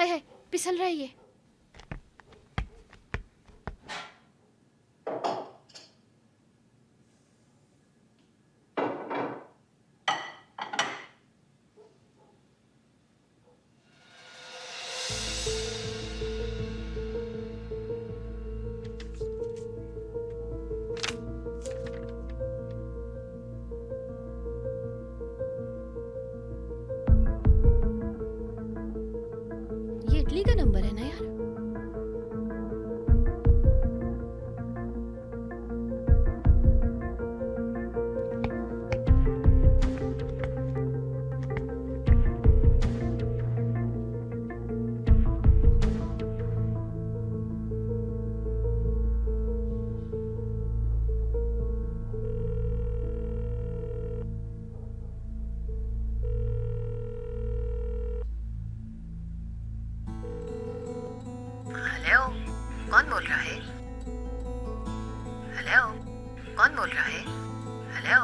हाय हाय, फिसल रहा है ये। ये इटली का नंबर है ना यार। हेलो, कौन बोल रहा है? हेलो, कौन बोल रहा है? हेलो।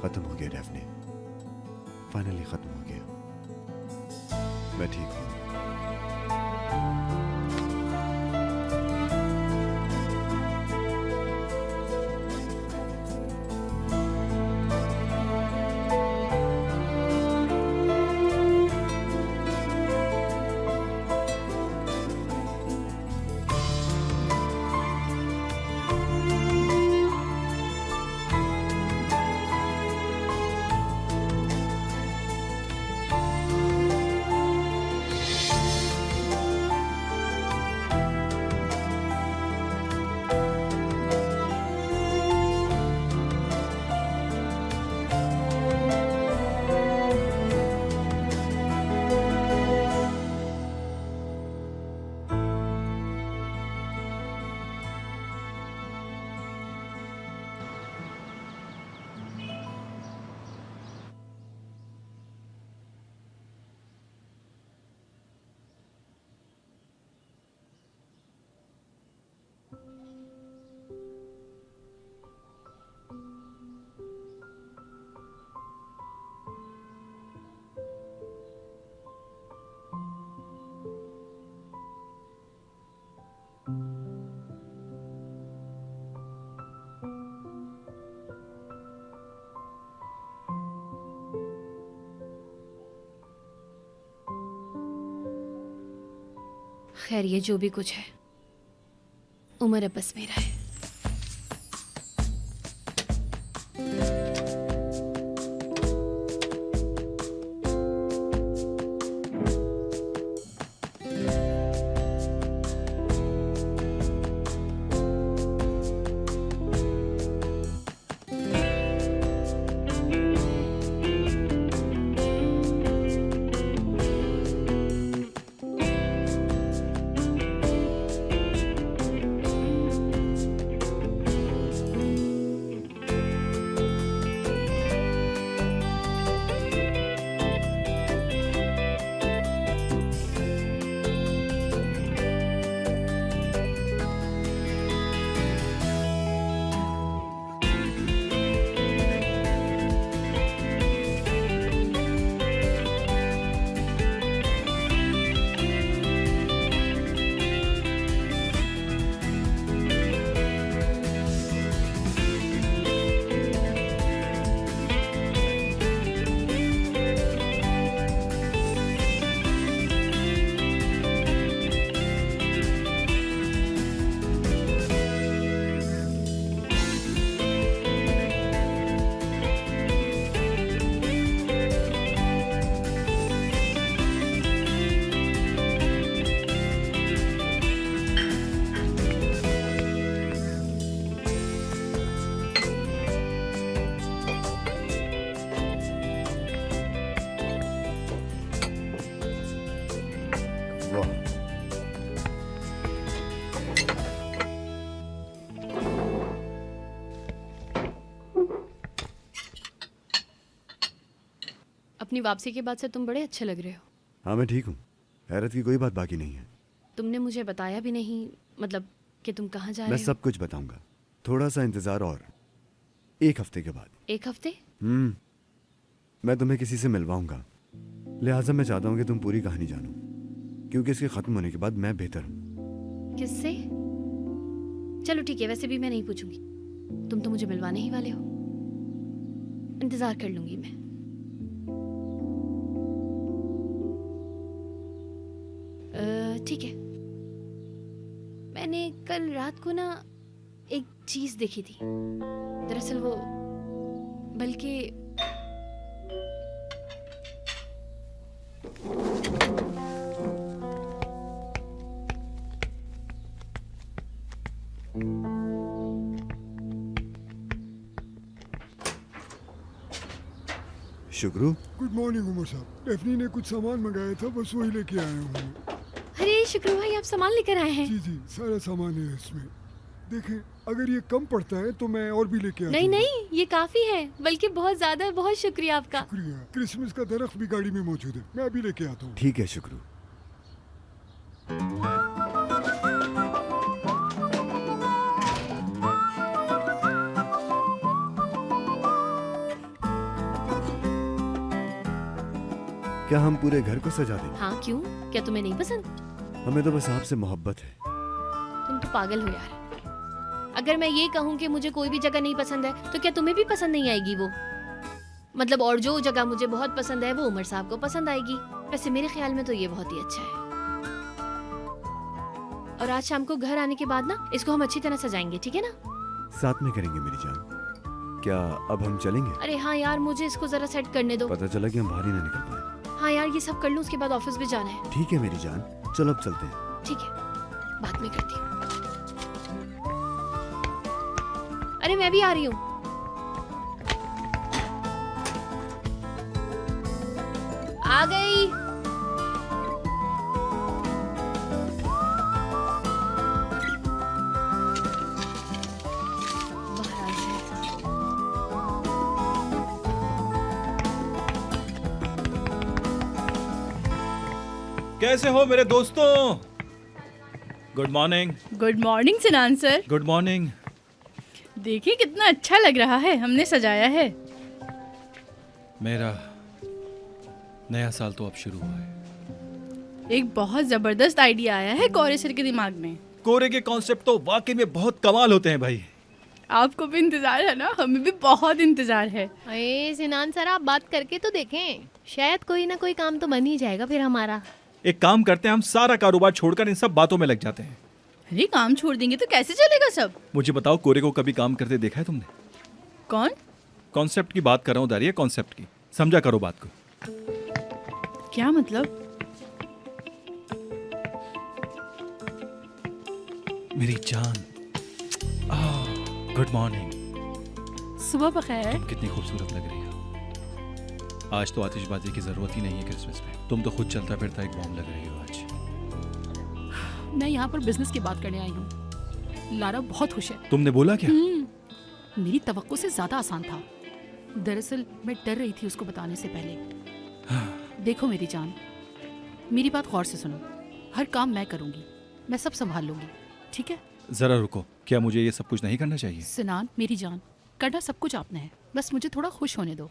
खत्म हो गया डैफ्ने, फाइनली खत्म हो गया। मैं ठीक हूँ। खैर ये जो भी कुछ है, उमर अब्बस मेरा है। वाह, अपनी वापसी के बाद से तुम बड़े अच्छे लग रहे हो। हाँ मैं ठीक हूँ, हैरत की कोई बात बाकी नहीं है। तुमने मुझे बताया भी नहीं, मतलब कि तुम कहाँ जा मैं रहे हो। सब कुछ बताऊंगा, थोड़ा सा इंतजार और, 1 हफ्ते के बाद। 1 हफ्ते? मैं तुम्हें किसी से मिलवाऊंगा, लिहाजा मैं चाहता हूँ कि तुम पूरी कहानी जानो, क्योंकि इसके खत्म होने के बाद मैं बेहतर हूँ। किससे? चलो ठीक है, वैसे भी मैं नहीं पूछूंगी, तुम तो मुझे मिलवाने ही वाले हो। इंतजार कर लूंगी मैं। ठीक है। मैंने कल रात को ना एक चीज देखी थी, दरअसल वो, बल्कि शुक्रू, गुड मॉर्निंग उमर साहब। डेफनी ने कुछ सामान मंगाया था, बस वही लेके आया हूँ। अरे शुक्र भाई, आप सामान लेकर आए हैं। जी जी, सारा सामान है इसमें। देखें, अगर ये कम पड़ता है तो मैं और भी लेके आता नहीं हूँ। नहीं, ये काफी है, बल्कि बहुत ज्यादा है। बहुत शुक्रिया आपका। शुक्रिया। क्रिसमस का दरख्त भी गाड़ी में मौजूद है, मैं अभी लेके आता हूँ। ठीक है शुक्रू। क्या हम पूरे घर को सजा दें? हाँ क्यों, क्या तुम्हें नहीं पसंद? हमें तो बस आपसे मोहब्बत है। तुम तो पागल हो यार। अगर मैं ये कहूँ कि मुझे कोई भी जगह नहीं पसंद है, तो क्या तुम्हें भी पसंद नहीं आएगी वो? मतलब, और जो जगह मुझे बहुत पसंद है वो उमर साहब को पसंद आएगी। वैसे मेरे ख्याल में तो ये बहुत ही अच्छा है। और आज शाम को घर आने के बाद ना इसको हम अच्छी तरह सजाएंगे, ठीक है ना? साथ में करेंगे मेरी जान। क्या अब हम चलेंगे? अरे हाँ यार, मुझे इसको जरा सेट करने दो। पता चला कि हम बाहर ही ना निकल पाए। हाँ यार, ये सब कर लूँ, उसके बाद ऑफिस भी जाना है। ठीक है मेरी जान, चलो अब चलते हैं। ठीक है, बाद में करती हूँ। अरे मैं भी आ रही हूँ। आ गई। बाहर आ गई। कैसे हो मेरे दोस्तों? Good morning. Good morning Sinan sir. Good morning. देखिए कितना अच्छा लग रहा है, हमने सजाया है। मेरा नया साल तो अब शुरू हुआ है। एक बहुत जबरदस्त आइडिया आया है कोरे सर के दिमाग में। कोरे के कॉन्सेप्ट तो वाकई में बहुत कमाल होते हैं भाई। आपको भी इंतजार है ना? हमें भी बहुत इंतजार है। अरे सिनान सर, आप बात करके तो देखें, शायद कोई ना कोई काम तो बन ही जाएगा फिर हमारा। एक काम करते हैं, हम सारा कारोबार छोड़कर इन सब बातों में लग जाते हैं। अरे काम छोड़ देंगे तो कैसे चलेगा सब? मुझे बताओ, कोरे को कभी काम करते देखा है तुमने? कौन? कॉन्सेप्ट की बात कर रहा हूँ दारिया, कॉन्सेप्ट की। समझा करो बात को। क्या मतलब? मेरी जान, गुड मॉर्निंग। सुबह बखैर। तुम कितनी खूबसूरत लग रही हो। आज तो आतिशबाजी की जरूरत ही नहीं है क्रिसमस में। तुम तो खुद चलता फिरता एक बॉम्ब लग रही हो आज। मैं यहाँ पर बिजनेस की बात करने आई हूँ। लारा बहुत खुश है। तुमने बोला क्या? मेरी तवक्को से ज्यादा आसान था। दरअसल मैं डर रही थी उसको बताने से पहले। देखो मेरी जान, मेरी बात गौर से सुनो। हर काम मैं करूंगी, मैं सब संभाल लूंगी, ठीक है? जरा रुको, क्या मुझे ये सब कुछ नहीं करना चाहिए? सिनान मेरी जान, करना सब कुछ आपने है, बस मुझे थोड़ा खुश होने दो।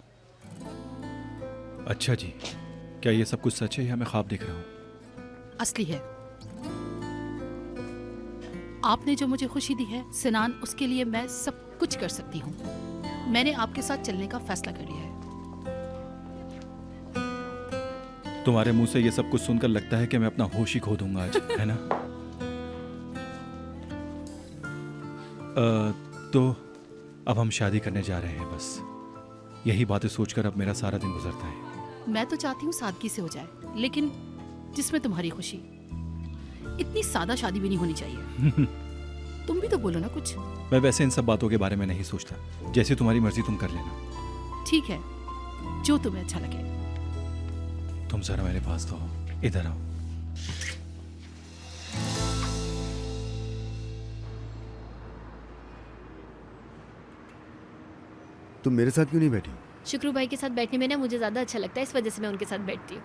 अच्छा जी, क्या ये सब कुछ सच है या मैं ख्वाब देख रहा हूँ? असली है। आपने जो मुझे खुशी दी है सिनान, उसके लिए मैं सब कुछ कर सकती हूँ। मैंने आपके साथ चलने का फैसला कर लिया है। तुम्हारे मुंह से ये सब कुछ सुनकर लगता है कि मैं अपना होश ही खो दूंगा आज, है ना? तो अब हम शादी करने जा रहे हैं। बस यही बातें सोचकर अब मेरा सारा दिन गुजरता है। मैं तो चाहती हूँ सादगी से हो जाए, लेकिन जिसमें तुम्हारी खुशी। इतनी सादा शादी भी नहीं होनी चाहिए। तुम भी तो बोलो ना कुछ। मैं वैसे इन सब बातों के बारे में नहीं सोचता। जैसे तुम्हारी मर्जी तुम कर लेना। ठीक है, जो तुम्हें अच्छा लगे। तुम जरा मेरे पास तो हो, इधर आओ। तुम मेरे साथ क्यों नहीं बैठी? शुक्रू भाई के साथ बैठने में ना मुझे ज़्यादा अच्छा लगता है, इस वजह से मैं उनके साथ बैठती हूँ।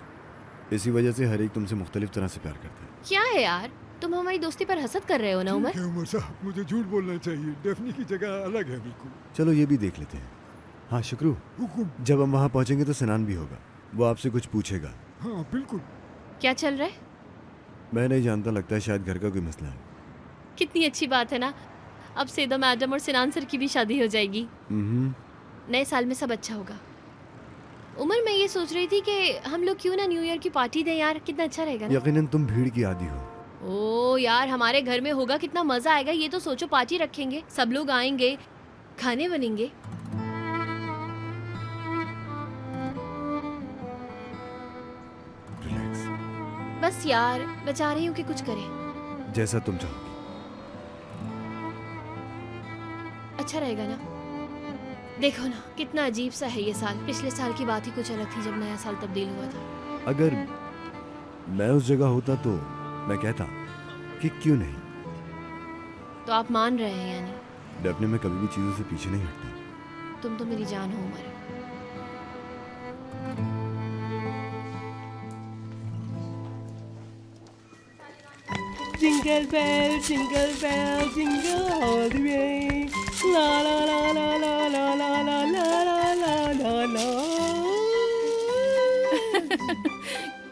इसी वजह से हर एक तुमसे मुख्तलिफ तरह से प्यार करता है। क्या है यार, तुम हमारी दोस्ती पर हसद कर रहे हो ना उमर? ठीक है उमर साहब, मुझे झूठ बोलना चाहिए। डेफनी की जगह अलग है बिल्कुल। चलो ये भी देख लेते हैं। हाँ शुक्रू, हुकुम। जब हम वहाँ पहुँचेंगे तो सिनान भी होगा, वो आपसे कुछ पूछेगा। हाँ बिल्कुल। क्या चल रहा है? मैं नहीं जानता, लगता है शायद घर का कोई मसला है। कितनी अच्छी बात है ना, अब सेदा मैडम और सिनान सर की भी शादी हो जाएगी। नए साल में सब अच्छा होगा। उमर, मैं ये सोच रही थी कि हम लोग क्यों ना न्यू ईयर की पार्टी दें यार, कितना अच्छा रहेगा ना? यकीनन तुम भीड़ की आदी हो। ओ यार, हमारे घर में होगा, कितना मजा आएगा। ये तो सोचो, पार्टी रखेंगे, सब लोग आएंगे, खाने बनेंगे। रिलैक्स, बस यार, मैं चाह रही हूँ कि कुछ करें। जैसा तुम चाहोगी। अच्छा रहेगा ना? देखो ना, कितना अजीब सा है ये साल। पिछले साल की बात ही कुछ अलग थी जब नया साल तब्दील हुआ था। अगर मैं उस जगह होता तो मैं कहता कि क्यों नहीं। तो आप मान रहे हैं यानी? डेफने में कभी भी चीज़ों से पीछे नहीं हटता। तुम तो मेरी जान हो Umar. Jingle bell, jingle all the way. La la la la la la la la la la la la.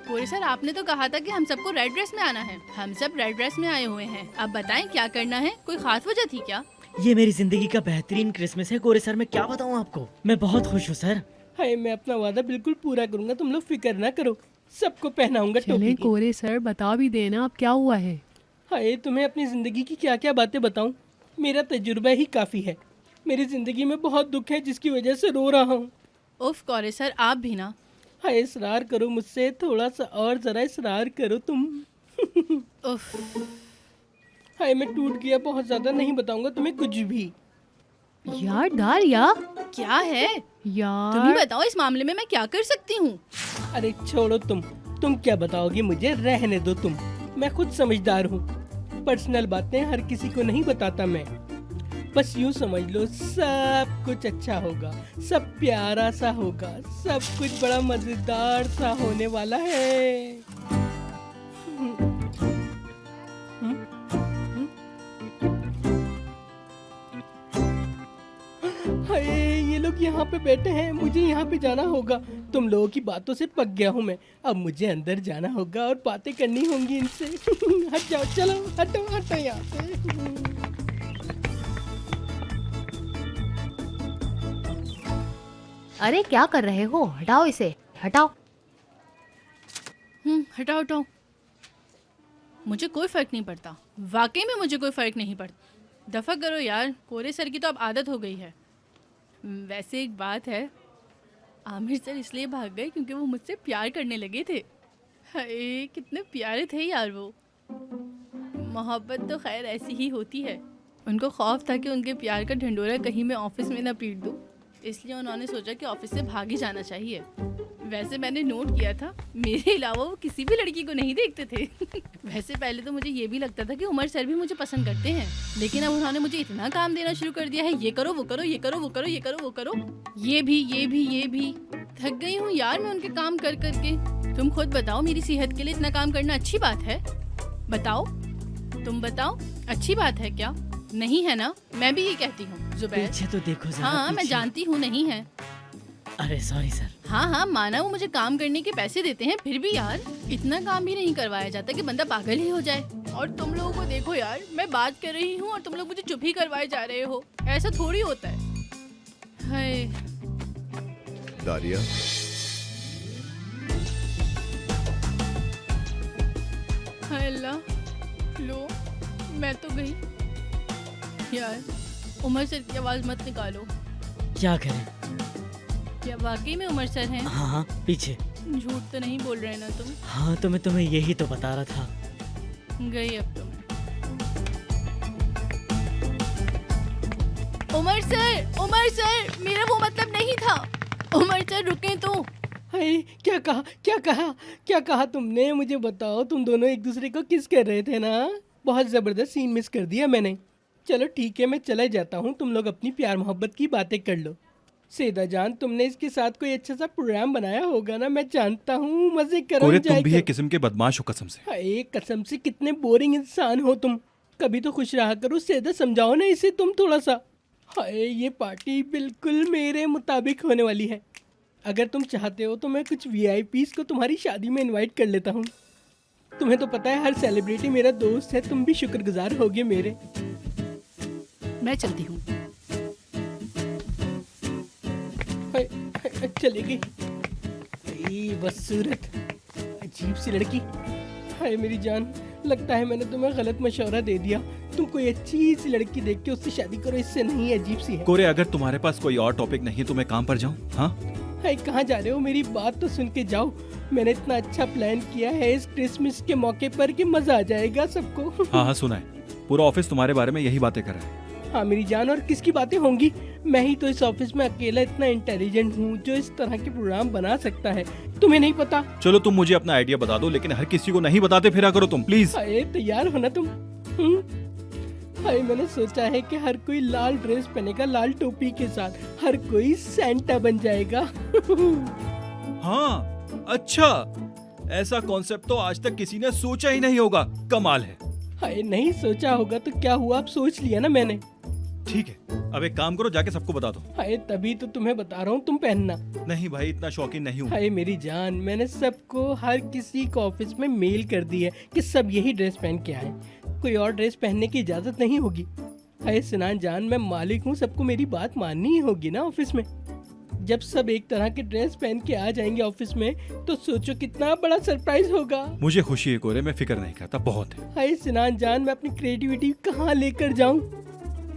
पूरे सर, आपने तो कहा था कि हम सबको रेड ड्रेस में आना है। हम सब रेड ड्रेस में आए हुए हैं। अब बताएं क्या करना है? कोई खास वजह थी क्या? ये मेरी जिंदगी का बेहतरीन क्रिसमस है कोरे सर। मैं क्या बताऊँ आपको, मैं बहुत खुश हूँ सर। हाय, मैं अपना वादा बिल्कुल पूरा करूँगा, तुम लोग फिक्र ना करो। सबको पहनाऊंगा चले टोपी। कोरे सर, बता भी देना अब क्या हुआ है। हाय, तुम्हें अपनी ज़िंदगी की क्या क्या बातें बताऊं? मेरा तजुर्बा ही काफ़ी है। मेरी ज़िंदगी में बहुत दुख है जिसकी वजह से रो रहा हूँ। उफ कोरे सर, आप भी ना। हाय, इसरार करो मुझसे, थोड़ा सा और ज़रा इसरार करो तुम। उफ। हाय, मैं टूट गया बहुत ज़्यादा, नहीं बताऊंगा तुम्हें कुछ भी। यार दारिया, क्या है? यार तुम ही बताओ, इस मामले में मैं क्या कर सकती हूँ? अरे छोड़ो तुम क्या बताओगी मुझे, रहने दो तुम। मैं खुद समझदार हूँ। पर्सनल बातें हर किसी को नहीं बताता मैं। बस यूँ समझ लो, सब कुछ अच्छा होगा, सब प्यारा सा होगा, सब कुछ बड़ा मजेदार सा होने वाला है। हाय, ये लोग यहाँ पे बैठे हैं, मुझे यहाँ पे जाना होगा। तुम लोगों की बातों से पक गया हूँ मैं। अब मुझे अंदर जाना होगा और बातें करनी होंगी इनसे। हट जाओ, चलो हटो हटो यहाँ से। अरे क्या कर रहे हो? हटाओ इसे, हटाओ। हटाओ हटाओ। मुझे कोई फर्क नहीं पड़ता, वाकई में मुझे कोई फर्क नहीं पड़ता। दफा करो यार, कोरे सर की तो अब आदत हो गई है। वैसे एक बात है, आमिर सर इसलिए भाग गए क्योंकि वो मुझसे प्यार करने लगे थे। हाय, कितने प्यारे थे यार वो। मोहब्बत तो खैर ऐसी ही होती है। उनको खौफ था कि उनके प्यार का ढंडोरा कहीं मैं ऑफिस में ना पीट दूँ, इसलिए उन्होंने सोचा कि ऑफिस से भाग ही जाना चाहिए। वैसे मैंने नोट किया था, मेरे अलावा वो किसी भी लड़की को नहीं देखते थे। वैसे पहले तो मुझे ये भी लगता था कि उमर सर भी मुझे पसंद करते हैं, लेकिन अब उन्होंने मुझे इतना काम देना शुरू कर दिया है, ये करो वो करो, ये करो वो करो, ये करो वो करो, ये भी। थक गई हूँ यार मैं उनके काम कर करके। तुम खुद बताओ, मेरी सेहत के लिए इतना काम करना अच्छी बात है? बताओ, तुम बताओ, अच्छी बात है क्या? नहीं है ना? मैं भी ये कहती हूँ जुबैर। पीछे तो देखो जरा, हाँ, मैं पीछे। जानती हूँ नहीं है। अरे सॉरी सर। हाँ, माना वो मुझे काम करने के पैसे देते हैं, फिर भी यार इतना काम भी नहीं करवाया जाता कि बंदा पागल ही हो जाए। और तुम लोगों को देखो यार, मैं बात कर रही हूँ और तुम लोग मुझे चुप ही करवाए जा रहे हो। ऐसा थोड़ी होता है। हाय दारिया, हाय अल्लाह, लो मैं तो गई। यार उमर सर की आवाज़ मत निकालो। क्या करें? क्या वाकई में उमर सर हैं? हाँ, पीछे। झूठ तो नहीं बोल रहे ना तुम? हाँ, तो मैं तुम्हें यही तो बता रहा था। गई अब तो मैं। उमर सर, मेरा वो मतलब नहीं था। उमर सर रुके तो। हाय, क्या कहा तुमने? मुझे बताओ, तुम दोनों एक दूसरे को किस कर रहे थे ना? बहुत ज़बरदस्त सीन मिस कर दिया मैंने। चलो ठीक है, मैं चला जाता हूँ, तुम लोग अपनी प्यार मोहब्बत की बातें कर लो। सेदा जान, तुमने इसके साथ कोई अच्छा सा प्रोग्राम बनाया होगा ना, मैं जानता हूँ। मजे करो, कोरे तुम enjoy भी करो। एक किस्म के बदमाश हो कसम से। हाय कसम से, कितने बोरिंग इंसान हो तुम। कभी तो खुश रहा करो सेदा, समझाओ ना इसे तुम थोड़ा सा। हाय ये पार्टी बिल्कुल मेरे मुताबिक होने वाली है। अगर तुम चाहते हो तो मैं कुछ वीआईपीज़ को तुम्हारी शादी में इनवाइट कर लेता हूँ। तुम्हें तो पता है हर सेलिब्रिटी मेरा दोस्त है, तुम भी शुक्रगुजार होगे मेरे। मैं चलती हूँ। हाय, हाय, चली गई। हाय, बस सूरत, अजीब सी लड़की। हाय मेरी जान, लगता है मैंने तुम्हें गलत मशवरा दे दिया। तुम कोई अच्छी सी लड़की देख के उससे शादी करो, इससे नहीं अजीब सी है। कोरे अगर तुम्हारे पास कोई और टॉपिक नहीं है तो मैं काम पर जाऊँ? हाँ हाय कहाँ जा रहे हो? मेरी बात तो सुन के जाओ। मैंने इतना अच्छा प्लान किया है इस क्रिसमस के मौके पर कि मजा आ जाएगा सबको। हाँ हाँ सुना है, पूरा ऑफिस तुम्हारे बारे में यही बातें कर रहा है। हाँ मेरी जान, और किसकी बातें होंगी? मैं ही तो इस ऑफिस में अकेला इतना इंटेलिजेंट हूँ जो इस तरह के प्रोग्राम बना सकता है। तुम्हें नहीं पता? चलो तुम मुझे अपना आइडिया बता दो, लेकिन हर किसी को नहीं बताते फिरा करो तुम, प्लीज। हाय तैयार हो ना तुम? हाय मैंने सोचा है कि हर कोई लाल ड्रेस पहनेगा लाल टोपी के साथ, हर कोई सेंटा बन जाएगा। हाँ अच्छा, ऐसा कॉन्सेप्ट तो आज तक किसी ने सोचा ही नहीं होगा। कमाल है। हाय नहीं सोचा होगा तो क्या हुआ, अब सोच लिया ना मैंने। ठीक है, अब एक काम करो, जाके सबको बता दो। हाय तभी तो तुम्हें बता रहा हूँ, तुम पहनना। नहीं भाई, इतना शौकीन नहीं हूँ। हाय मेरी जान, मैंने सबको हर किसी को ऑफिस में मेल कर दी है कि सब यही ड्रेस पहन के आए, कोई और ड्रेस पहनने की इजाजत नहीं होगी। हाय सिनान जान, मैं मालिक हूँ, सबको मेरी बात माननी ही होगी ना ऑफिस में। जब सब एक तरह के ड्रेस पहन के आ जाएंगे ऑफिस में तो सोचो कितना बड़ा सरप्राइज होगा। मुझे खुशी है कोरे, मैं फिक्र नहीं करता, बहुत है। हाय सिनान जान, मैं अपनी क्रिएटिविटी कहाँ लेकर जाऊँ?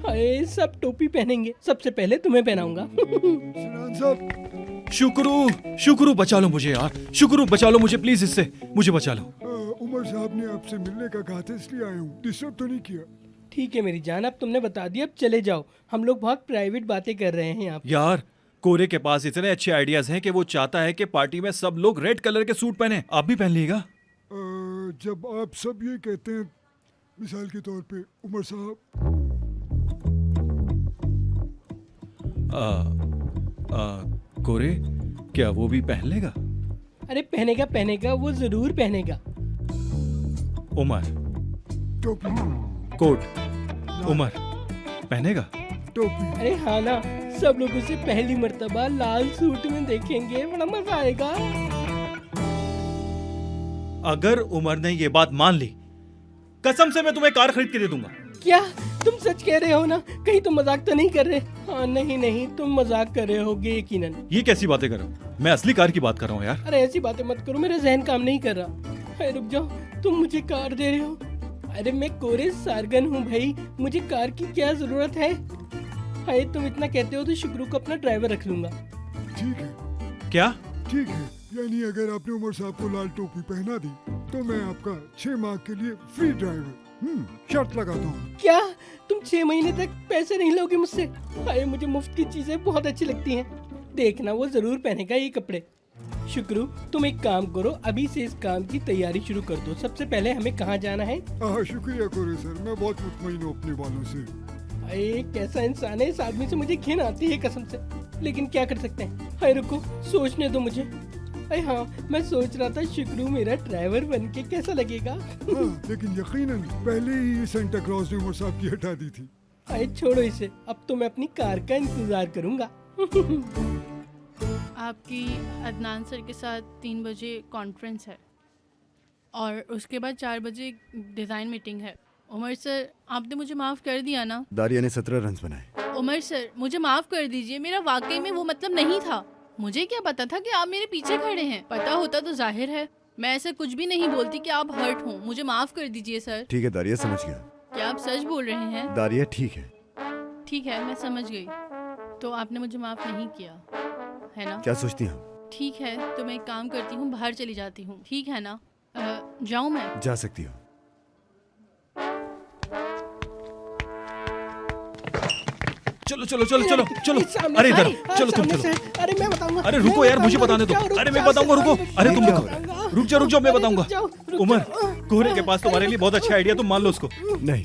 हाय सब टोपी पहनेंगे, सबसे पहले तुम्हें पहनाऊंगा। सिनान साहब, शुक्रू बचा लो मुझे यार, शुक्रू बचा लो मुझे प्लीज, इससे मुझे बचा लो। उमर साहब ने आपसे मिलने का कहा था इसलिए आया हूँ, डिस्टर्ब तो नहीं किया? ठीक है मेरी जान, अब तुमने बता दिया, अब चले जाओ। हम लोग बहुत प्राइवेट बातें कर रहे हैं यहाँ पे। यार कोरे के पास इतने अच्छे आइडियाज हैं कि वो चाहता है कि पार्टी में सब लोग रेड कलर के सूट पहने। आप भी पहन लीजिएगा। जब आप सब ये कहते हैं, मिसाल के तौर पे उमर साहब। कोरे क्या वो भी पहन लेगा? अरे पहनेगा पहनेगा, वो जरूर पहनेगा। उमर टोपी, कोट, उमर पहनेगा? टोपी। अरे हाँ ना, सब लोग उसे पहली मर्तबा लाल सूट में देखेंगे, बड़ा मजा आएगा। अगर उमर ने ये बात मान ली, कसम से मैं तुम्हें कार खरीद के दे दूंगा। क्या तुम सच कह रहे हो ना? कहीं तुम मजाक तो नहीं कर रहे? हाँ नहीं नहीं, तुम मजाक कर रहे होगे यकीनन। ये कैसी बातें कर रहे हो? मैं असली कार की बात कर रहा हूँ यार। अरे ऐसी बातें मत करो, मेरा जहन काम नहीं कर रहा। अरे रुक जाओ, तुम मुझे कार दे रहे हो? अरे मैं कोरे सारगन हूँ भाई, मुझे कार की क्या जरूरत है? हाय तुम इतना कहते हो तो शुक्रू को अपना ड्राइवर रख लूंगा। ठीक है, क्या? ठीक है, यानी अगर आपने उमर साहब को लाल टोपी पहना दी तो मैं आपका 6 माह के लिए फ्री ड्राइवर शर्त लगाता हूँ। क्या तुम 6 महीने तक पैसे नहीं लोगे मुझसे? हाय मुझे मुफ्त की चीजें बहुत अच्छी लगती हैं। देखना वो जरूर पहनेगा ये कपड़े। शुक्रू तुम एक काम करो, अभी से इस काम की तैयारी शुरू कर दो। सबसे पहले हमें कहाँ जाना है? शुक्रिया कोरे सर, मैं बहुत मुतमईन हूँ अपने बालों से। अरे कैसा इंसान है, इस आदमी से मुझे घिन आती है कसम से, लेकिन क्या कर सकते हैं। हाय रुको, सोचने दो मुझे। अरे हाँ, मैं सोच रहा था शुक्रू मेरा ड्राइवर बन के कैसा लगेगा। हाँ, लेकिन यकीनन पहले ही सेंटा क्लॉज ने उमर साहब की हटा दी थी। अरे छोड़ो इसे, अब तो मैं अपनी कार का इंतजार करूंगा। आपकी अदनान सर के साथ 3 बजे कॉन्फ्रेंस है और उसके बाद 4 बजे डिज़ाइन मीटिंग है। उमर सर आपने मुझे माफ़ कर दिया ना? दारिया ने 17 रन बनाए। उमर सर मुझे माफ़ कर दीजिए, मेरा वाकई में वो मतलब नहीं था। मुझे क्या पता था कि आप मेरे पीछे खड़े हैं। पता होता तो जाहिर है मैं ऐसा कुछ भी नहीं बोलती कि आप हर्ट हो। मुझे माफ़ कर दीजिए सर। ठीक है दारिया, समझ गया। क्या आप सच बोल रहे हैं? दारिया ठीक है। ठीक है, मैं समझ गई। तो आपने मुझे माफ़ नहीं किया है ना? क्या सोचती हैं? ठीक है, तो मैं एक काम करती हूँ, बाहर चली जाती हूँ, ठीक है ना? जाऊँ मैं? जा सकती हो। चलो चलो चलो चलो चलो, अरे इधर चलो, तुम चलो। अरे मैं बताऊंगा। अरे रुको यार, मुझे बताने दो। अरे मैं बताऊंगा, रुको। अरे तुम रुक जाओ, मैं बताऊंगा। उमर, कोहरे के पास तुम्हारे लिए बहुत अच्छा आइडिया, तुम मान लो उसको। नहीं,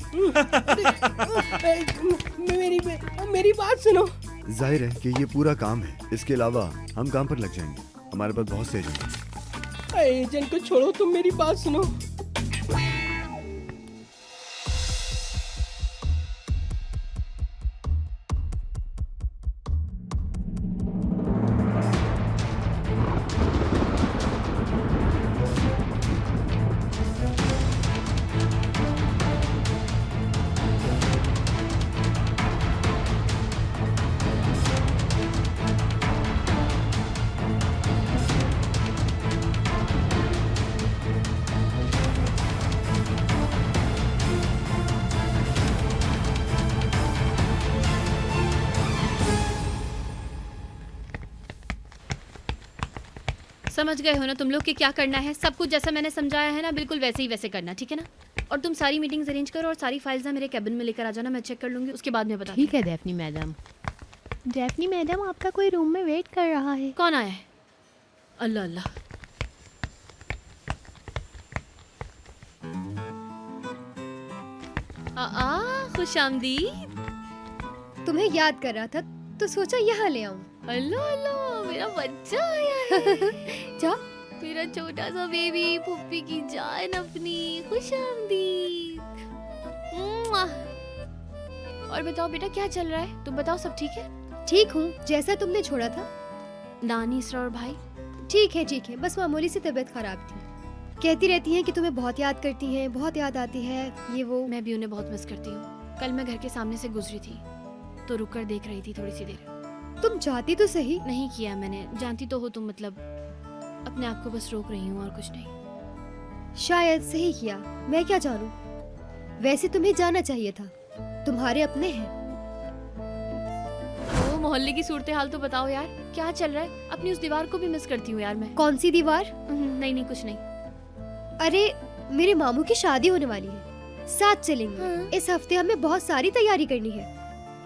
मेरी बात सुनो। जाहिर है कि ये पूरा काम है, इसके अलावा हम काम पर लग जाएंगे, हमारे पास बहुत से एजेंट हैं। एजेंट को छोड़ो, तुम मेरी बात सुनो। समझ गए हो ना तुम लोग कि क्या करना है? सब कुछ जैसा मैंने समझाया है ना, बिल्कुल वैसे ही वैसे करना, ठीक है ना? और तुम सारी मीटिंग्स अरेंज करो और सारी फाइल्स ना मेरे कैबिन में लेकर आ जाना, मैं चेक कर लूंगी, उसके बाद मैं बताती ठीक है डेफनी मैडम। डेफनी मैडम, आपका कोई रूम में वेट कर रहा है। हूँ। कौन आया है? अल्लाह अल्लाह। खुश आमदीद। तुम्हें याद कर रहा था तो सोचा यहाँ ले आऊं। अल्लाह अल्लाह, मेरा बच्चा आया है। जा। मेरा छोटा सा बेबी, पुप्पी की जान अपनी, खुश आमदीद। मुआ। और बताओ बेटा क्या चल रहा है? तुम बताओ, सब ठीक है? ठीक हूँ, जैसा तुमने छोड़ा था। नानी, इसरा और भाई? ठीक है, बस मामूली सी तबीयत खराब थी। कहती रहती हैं कि तुम्हें बहुत याद करती हैं, बहुत याद आती है, ये वो। मैं भी उन्हें बहुत मिस करती हूँ। कल मैं घर के सामने से गुजरी थी तो रुककर देख रही थी थोड़ी सी देर। तुम जाती तो सही। नहीं किया मैंने, जानती तो हो तुम, मतलब अपने आप को बस रोक रही हूँ और कुछ नहीं। शायद सही किया, मैं क्या जानूं। वैसे तुम्हें जाना चाहिए था, तुम्हारे अपने हैं। ओ, मोहल्ले की सूरत हाल तो बताओ यार, क्या चल रहा है? अपनी उस दीवार को भी मिस करती हूँ यार मैं। कौन सी दीवार? नहीं कुछ नहीं। अरे मेरे मामू की शादी होने वाली है, साथ चलेंगे। इस हफ्ते हमें बहुत सारी तैयारी करनी है।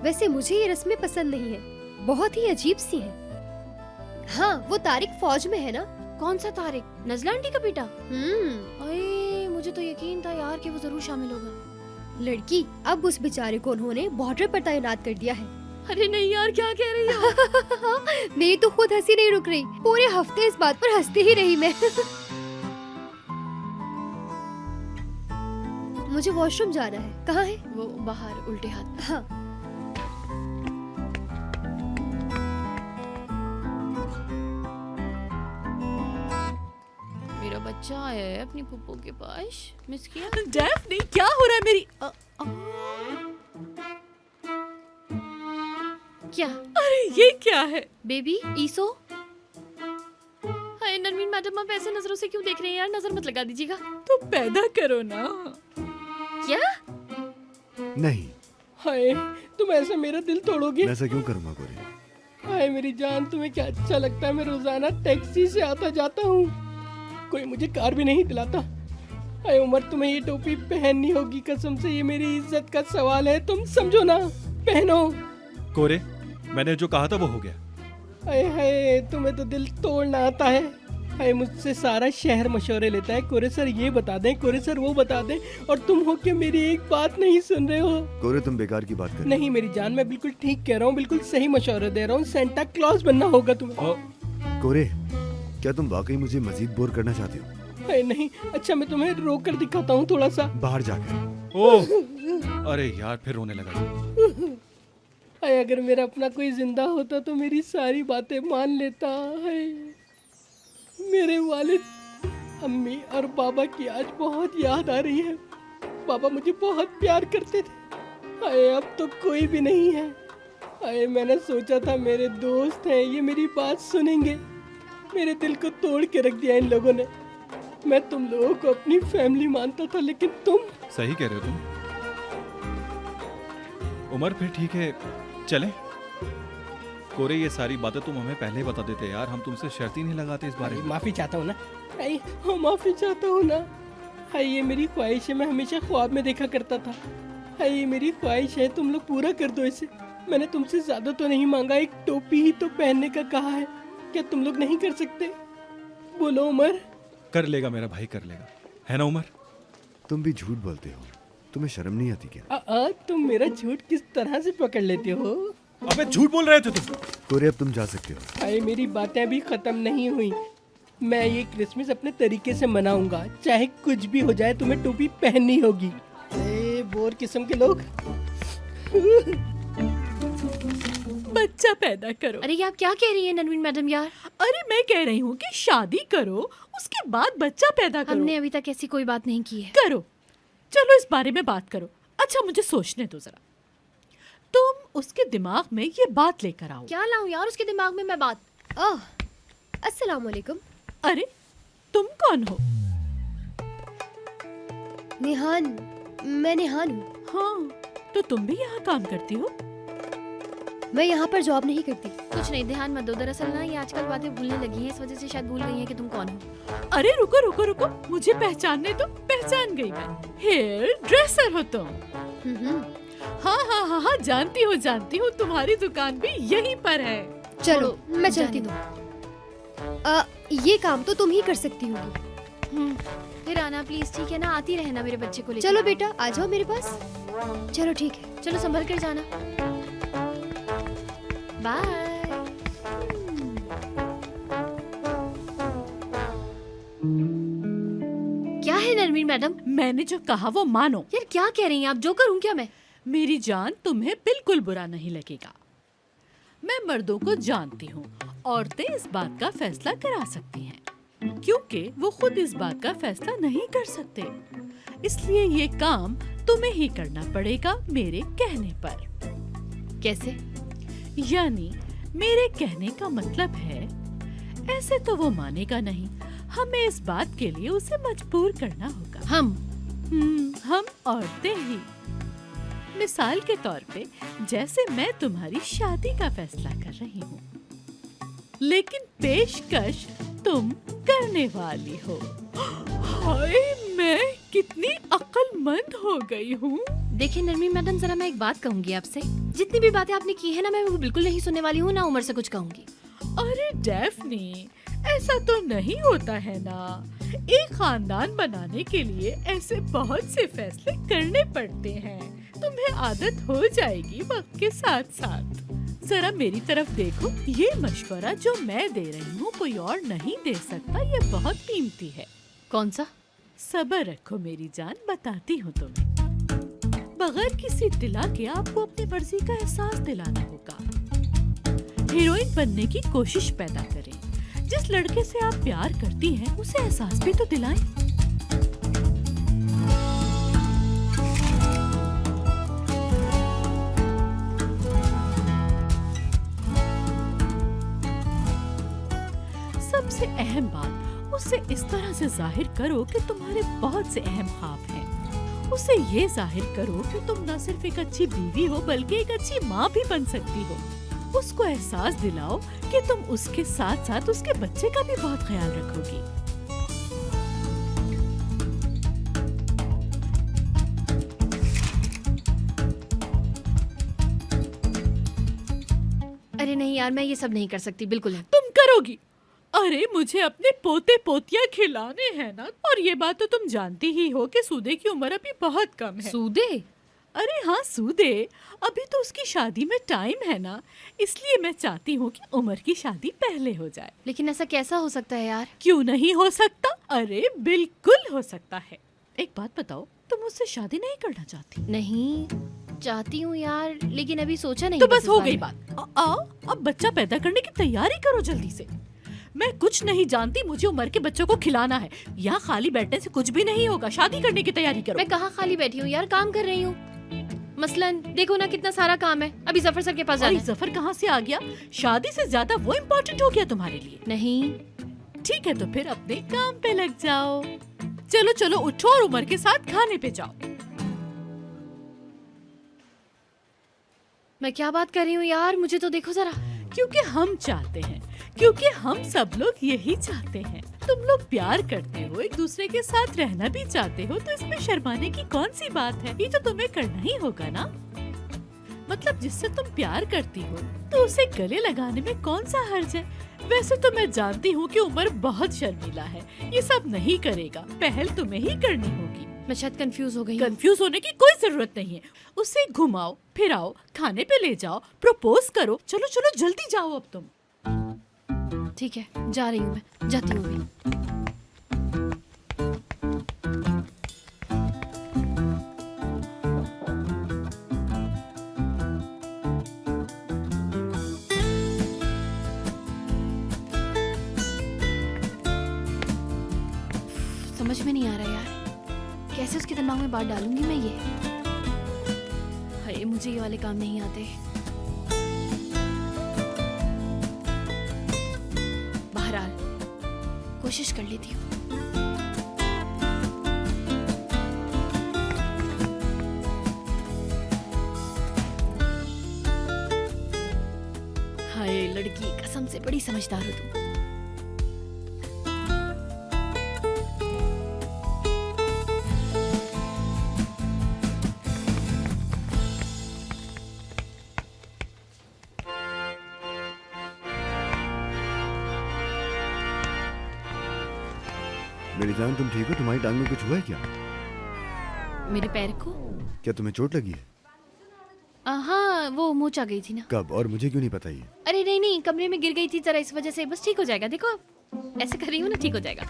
वैसे मुझे ये रस्में पसंद नहीं है, बहुत ही अजीब सी हैं। हाँ, वो तारिक फौज में है ना। कौन सा तारिक? नजला आंटी का बेटा? अरे मुझे तो यकीन था यार कि वो जरूर शामिल होगा। लड़की, अब उस बेचारे को उन्होंने बॉर्डर पर तैनात कर दिया है। अरे नहीं यार, क्या कह रही हो? मेरी तो खुद हंसी नहीं रुक रही, पूरे हफ्ते इस बात पर हंसती ही रही मैं। मुझे वॉशरूम जाना है। कहाँ है वो? बाहर उल्टे हाथ। हाँ। मेरा बच्चा आया है अपनी पुप्पो के पास, मिस किया? डेफनी, क्या हो रहा है मेरी क्या? अरे ये क्या है? बेबी ईसो? हाय नरमीन मैडम, आप ऐसे नजरों से क्यों देख रहे हैं यार? नजर मत लगा दीजिएगा। तो पैदा करो ना। क्या? नहीं। हाय, तुम ऐसा मेरा दिल तोड़ोगे? मैं ऐसा क्यों करूँगा गोरी? हाय मेरी जान, तुम्हें क्या अच्छा लगता है? मैं रोजाना टैक्सी से आता जाता हूँ, कोई मुझे कार भी नहीं दिलाता। हाय उमर, तुम्हें ये टोपी पहननी होगी, कसम से ये मेरी इज्जत का सवाल है, तुम समझो ना। पहनो। कोरे, मैंने जो कहा था वो हो गया। हाय हाय, तुम्हें तो दिल तोड़ना आता है। हाय, मुझसे सारा शहर मशवरे लेता है, कोरे सर ये बता दें, कोरे सर वो बता दें, और तुम हो के मेरी एक बात नहीं सुन रहे हो। कोरे, तुम बेकार की बात कर रहे नहीं मेरी जान, मैं बिल्कुल ठीक कह रहा हूँ, बिल्कुल सही मशवरे दे रहा हूँ। सेंटा क्लॉज बनना होगा तुम्हें। हो। कोरे, क्या तुम वाकई मुझे मजीद बोर करना चाहते हो? हाय नहीं, अच्छा मैं तुम्हें रोक कर दिखाता हूँ थोड़ा सा। बाहर जाकर। ओह, अरे यार फिर रोने लगा। हाय, अगर मेरा अपना कोई जिंदा होता तो मेरी सारी बातें मान लेता। हाय, मेरे वालिद, अम्मी और पापा की आज बहुत याद आ रही है। पापा मुझे बहुत प्यार करते थे। हाय, अब तो कोई भी नहीं है। हाय, मैंने सोचा था मेरे दोस्त हैं, ये मेरी बात सुनेंगे। मेरे दिल को तोड़ के रख दिया इन लोगों ने। मैं तुम लोगों को अपनी फैमिली मानता था, लेकिन तुम। सही कह रहे हो तुम। उमर फिर ठीक है, चलें? कोरे, ये सारी बातें तुम हमें पहले ही बता देते यार, हम तुमसे शर्त ही नहीं लगाते इस बारे में। माफी चाहता हूँ ना। हाय, हाँ माफी चाहता हूँ ना। हाय, ये मेरी ख्वाहिश है, मैं हमेशा ख्वाब में देखा करता था। हाय, ये मेरी ख्वाहिश है, तुम लोग पूरा कर दो इसे। मैंने तुमसे ज्यादा तो नहीं मांगा, एक टोपी ही तो पहनने का कहा है। क्या तुम लोग नहीं कर सकते? बोलो उमर। कर लेगा मेरा भाई, कर लेगा, है ना उमर? तुम भी झूठ बोलते हो, तुम्हें शर्म नहीं आती क्या? तुम मेरा झूठ किस तरह से पकड़ लेते हो? अबे झूठ बोल रहे थे तुम। कोरे अब तुम जा सकते हो। अरे मेरी बातें अभी खत्म नहीं हुई। मैं ये क्रिसमस अपने तरीके से मनाऊंगा, चाहे कुछ भी हो जाए तुम्हें टोपी पहननी होगी। ए बोर किस्म के लोग। बच्चा पैदा करो। अरे ये आप क्या कह रही हैं नरमीन मैडम यार? अरे मैं कह रही हूँ कि शादी करो, उसके बाद बच्चा पैदा करो। हमने अभी तक ऐसी कोई बात नहीं की है। करो, चलो इस बारे में बात करो। अच्छा मुझे सोचने दो जरा। तुम उसके दिमाग में ये बात लेकर आओ। क्या लाऊं यार उसके दिमाग में मैं बात? अस्सलाम वालेकुम। अरे तुम कौन हो? निहान, मैं निहान हूँ। हाँ, तो तुम भी यहाँ काम करती हो? मैं यहाँ पर जॉब नहीं करती। कुछ नहीं, ध्यान मत दो। दरअसल ना ये आजकल बातें भूलने लगी हैं, इस वजह से शायद भूल गई हैं कि तुम कौन हो। अरे रुको रुको रुको, मुझे पहचानने दो। पहचान गई मैं। हेयर ड्रेसर हो तुम? हाँ हाँ हाँ हाँ, जानती हूँ, तुम्हारी दुकान भी यहीं पर है। चलो मैं चलती हूँ। ये काम तो तुम ही कर सकती होगी। फिर आना प्लीज, ठीक है ना? आती रहना मेरे बच्चे को लेकर। चलो बेटा आ जाओ मेरे पास। चलो ठीक है। चलो संभल कर जाना। बाय। क्या है नरमीन मैडम? मैंने जो कहा वो मानो। यार क्या कह रही हैं आप? जो करूं क्या मैं? मेरी जान, तुम्हें बिल्कुल बुरा नहीं लगेगा। मैं मर्दों को जानती हूँ, औरतें इस बात का फैसला करा सकती हैं, क्योंकि वो खुद इस बात का फैसला नहीं कर सकते। इसलिए ये काम तुम्हें ही करना पड़ेगा मेरे कहने पर। कैसे? यानी मेरे कहने का मतलब है, ऐसे तो वो मानेगा नहीं, हमें इस बात के लिए उसे मजबूर करना होगा। हम औरतें ही। मिसाल के तौर पे, जैसे मैं तुम्हारी शादी का फैसला कर रही हूँ, लेकिन पेशकश तुम करने वाली हो। हाय, मैं कितनी अक्लमंद हो गई हूँ। देखिए नरमीन मैडम, जरा मैं एक बात कहूंगी आपसे। जितनी भी बातें आपने की है ना, मैं वो बिल्कुल नहीं सुनने वाली हूँ, ना उमर से कुछ कहूंगी। अरे डैफ्नी, ऐसा तो नहीं होता है ना। एक खानदान बनाने के लिए ऐसे बहुत से फैसले करने पड़ते हैं। तुम्हें आदत हो जाएगी वक्त के साथ साथ। जरा मेरी तरफ देखो, ये मशवरा जो मैं दे रही हूँ कोई और नहीं दे सकता, ये बहुत कीमती है। कौन सा? सब्र रखो मेरी जान, बताती हूँ तुम्हें। बगैर किसी दिला के आपको अपनी मर्जी का एहसास दिलाना होगा। हीरोइन बनने की कोशिश पैदा करें। जिस लड़के से आप प्यार करती हैं, उसे एहसास भी तो दिलाएं। सबसे अहम बात, उसे इस तरह से जाहिर करो कि तुम्हारे बहुत से अहम ख्वाब हैं। उसे ये जाहिर करो कि तुम न सिर्फ एक अच्छी बीवी हो, बल्कि एक अच्छी माँ भी बन सकती हो। उसको एहसास दिलाओ कि तुम उसके साथ साथ उसके बच्चे का भी बहुत ख्याल रखोगी। अरे नहीं यार, मैं ये सब नहीं कर सकती, बिल्कुल नहीं। तुम करोगी? अरे मुझे अपने पोते पोतियाँ खिलाने हैं ना, और ये बात तो तुम जानती ही हो कि सूदे की उम्र अभी बहुत कम है। सूदे? अरे हाँ सूदे, अभी तो उसकी शादी में टाइम है ना, इसलिए मैं चाहती हूँ कि उमर की शादी पहले हो जाए। लेकिन ऐसा कैसा हो सकता है यार? क्यों नहीं हो सकता? अरे बिल्कुल हो सकता है। एक बात बताओ, तुम मुझसे शादी नहीं करना चाहती? नहीं चाहती हूँ यार, लेकिन अभी सोचा नहीं। तो बस हो गई बात। आओ अब बच्चा पैदा करने की तैयारी करो जल्दी से। मैं कुछ नहीं जानती, मुझे उमर के बच्चों को खिलाना है। यहाँ खाली बैठने से कुछ भी नहीं होगा, शादी करने की तैयारी करो। मैं कहाँ खाली बैठी हूँ यार, काम कर रही हूँ। मसलन देखो ना कितना सारा काम है, अभी जफर सर के पास जाना है। जफर कहाँ से आ गया? शादी से ज्यादा वो इम्पोर्टेंट हो गया तुम्हारे लिए? नहीं। ठीक है, तो फिर अपने काम पे लग जाओ। चलो चलो उठो और उमर के साथ खाने पे जाओ। मैं क्या बात कर रही हूँ यार, मुझे तो देखो जरा। क्योंकि हम चाहते हैं, क्योंकि हम सब लोग यही चाहते हैं। तुम लोग प्यार करते हो, एक दूसरे के साथ रहना भी चाहते हो, तो इसमें शर्माने की कौन सी बात है? ये तो तुम्हें करना ही होगा ना। मतलब जिससे तुम प्यार करती हो तो उसे गले लगाने में कौन सा हर्ज है? वैसे तो मैं जानती हूँ कि उमर बहुत शर्मीला है, ये सब नहीं करेगा, पहल तुम्हें ही करनी होगी। मैं शायद कंफ्यूज हो गई हूँ। कंफ्यूज होने की कोई जरूरत नहीं है। उसे घुमाओ फिराओ, खाने पे ले जाओ, प्रपोज करो। चलो चलो जल्दी जाओ अब तुम। ठीक है, जा रही हूँ, मैं जाती हूँ अभी। समझ में नहीं आ रहा यार, कैसे उसके दिमाग में बात डालूंगी मैं ये। हाय, मुझे ये वाले काम नहीं आते। बहरहाल कोशिश कर लेती हूँ। हाय लड़की, कसम से बड़ी समझदार हो तुम। मेरी जान, तुम ठीक हो? तुम्हारी टांग में कुछ हुआ है क्या? मेरे पैर को? क्या तुम्हें चोट लगी है? हाँ, वो मोच आ गई थी ना। कब? और मुझे क्यों नहीं पता ये? अरे नहीं नहीं, कमरे में गिर गई थी जरा, इस वजह से। बस ठीक हो जाएगा, देखो आप ऐसे कर रही हो ना, ठीक हो जाएगा।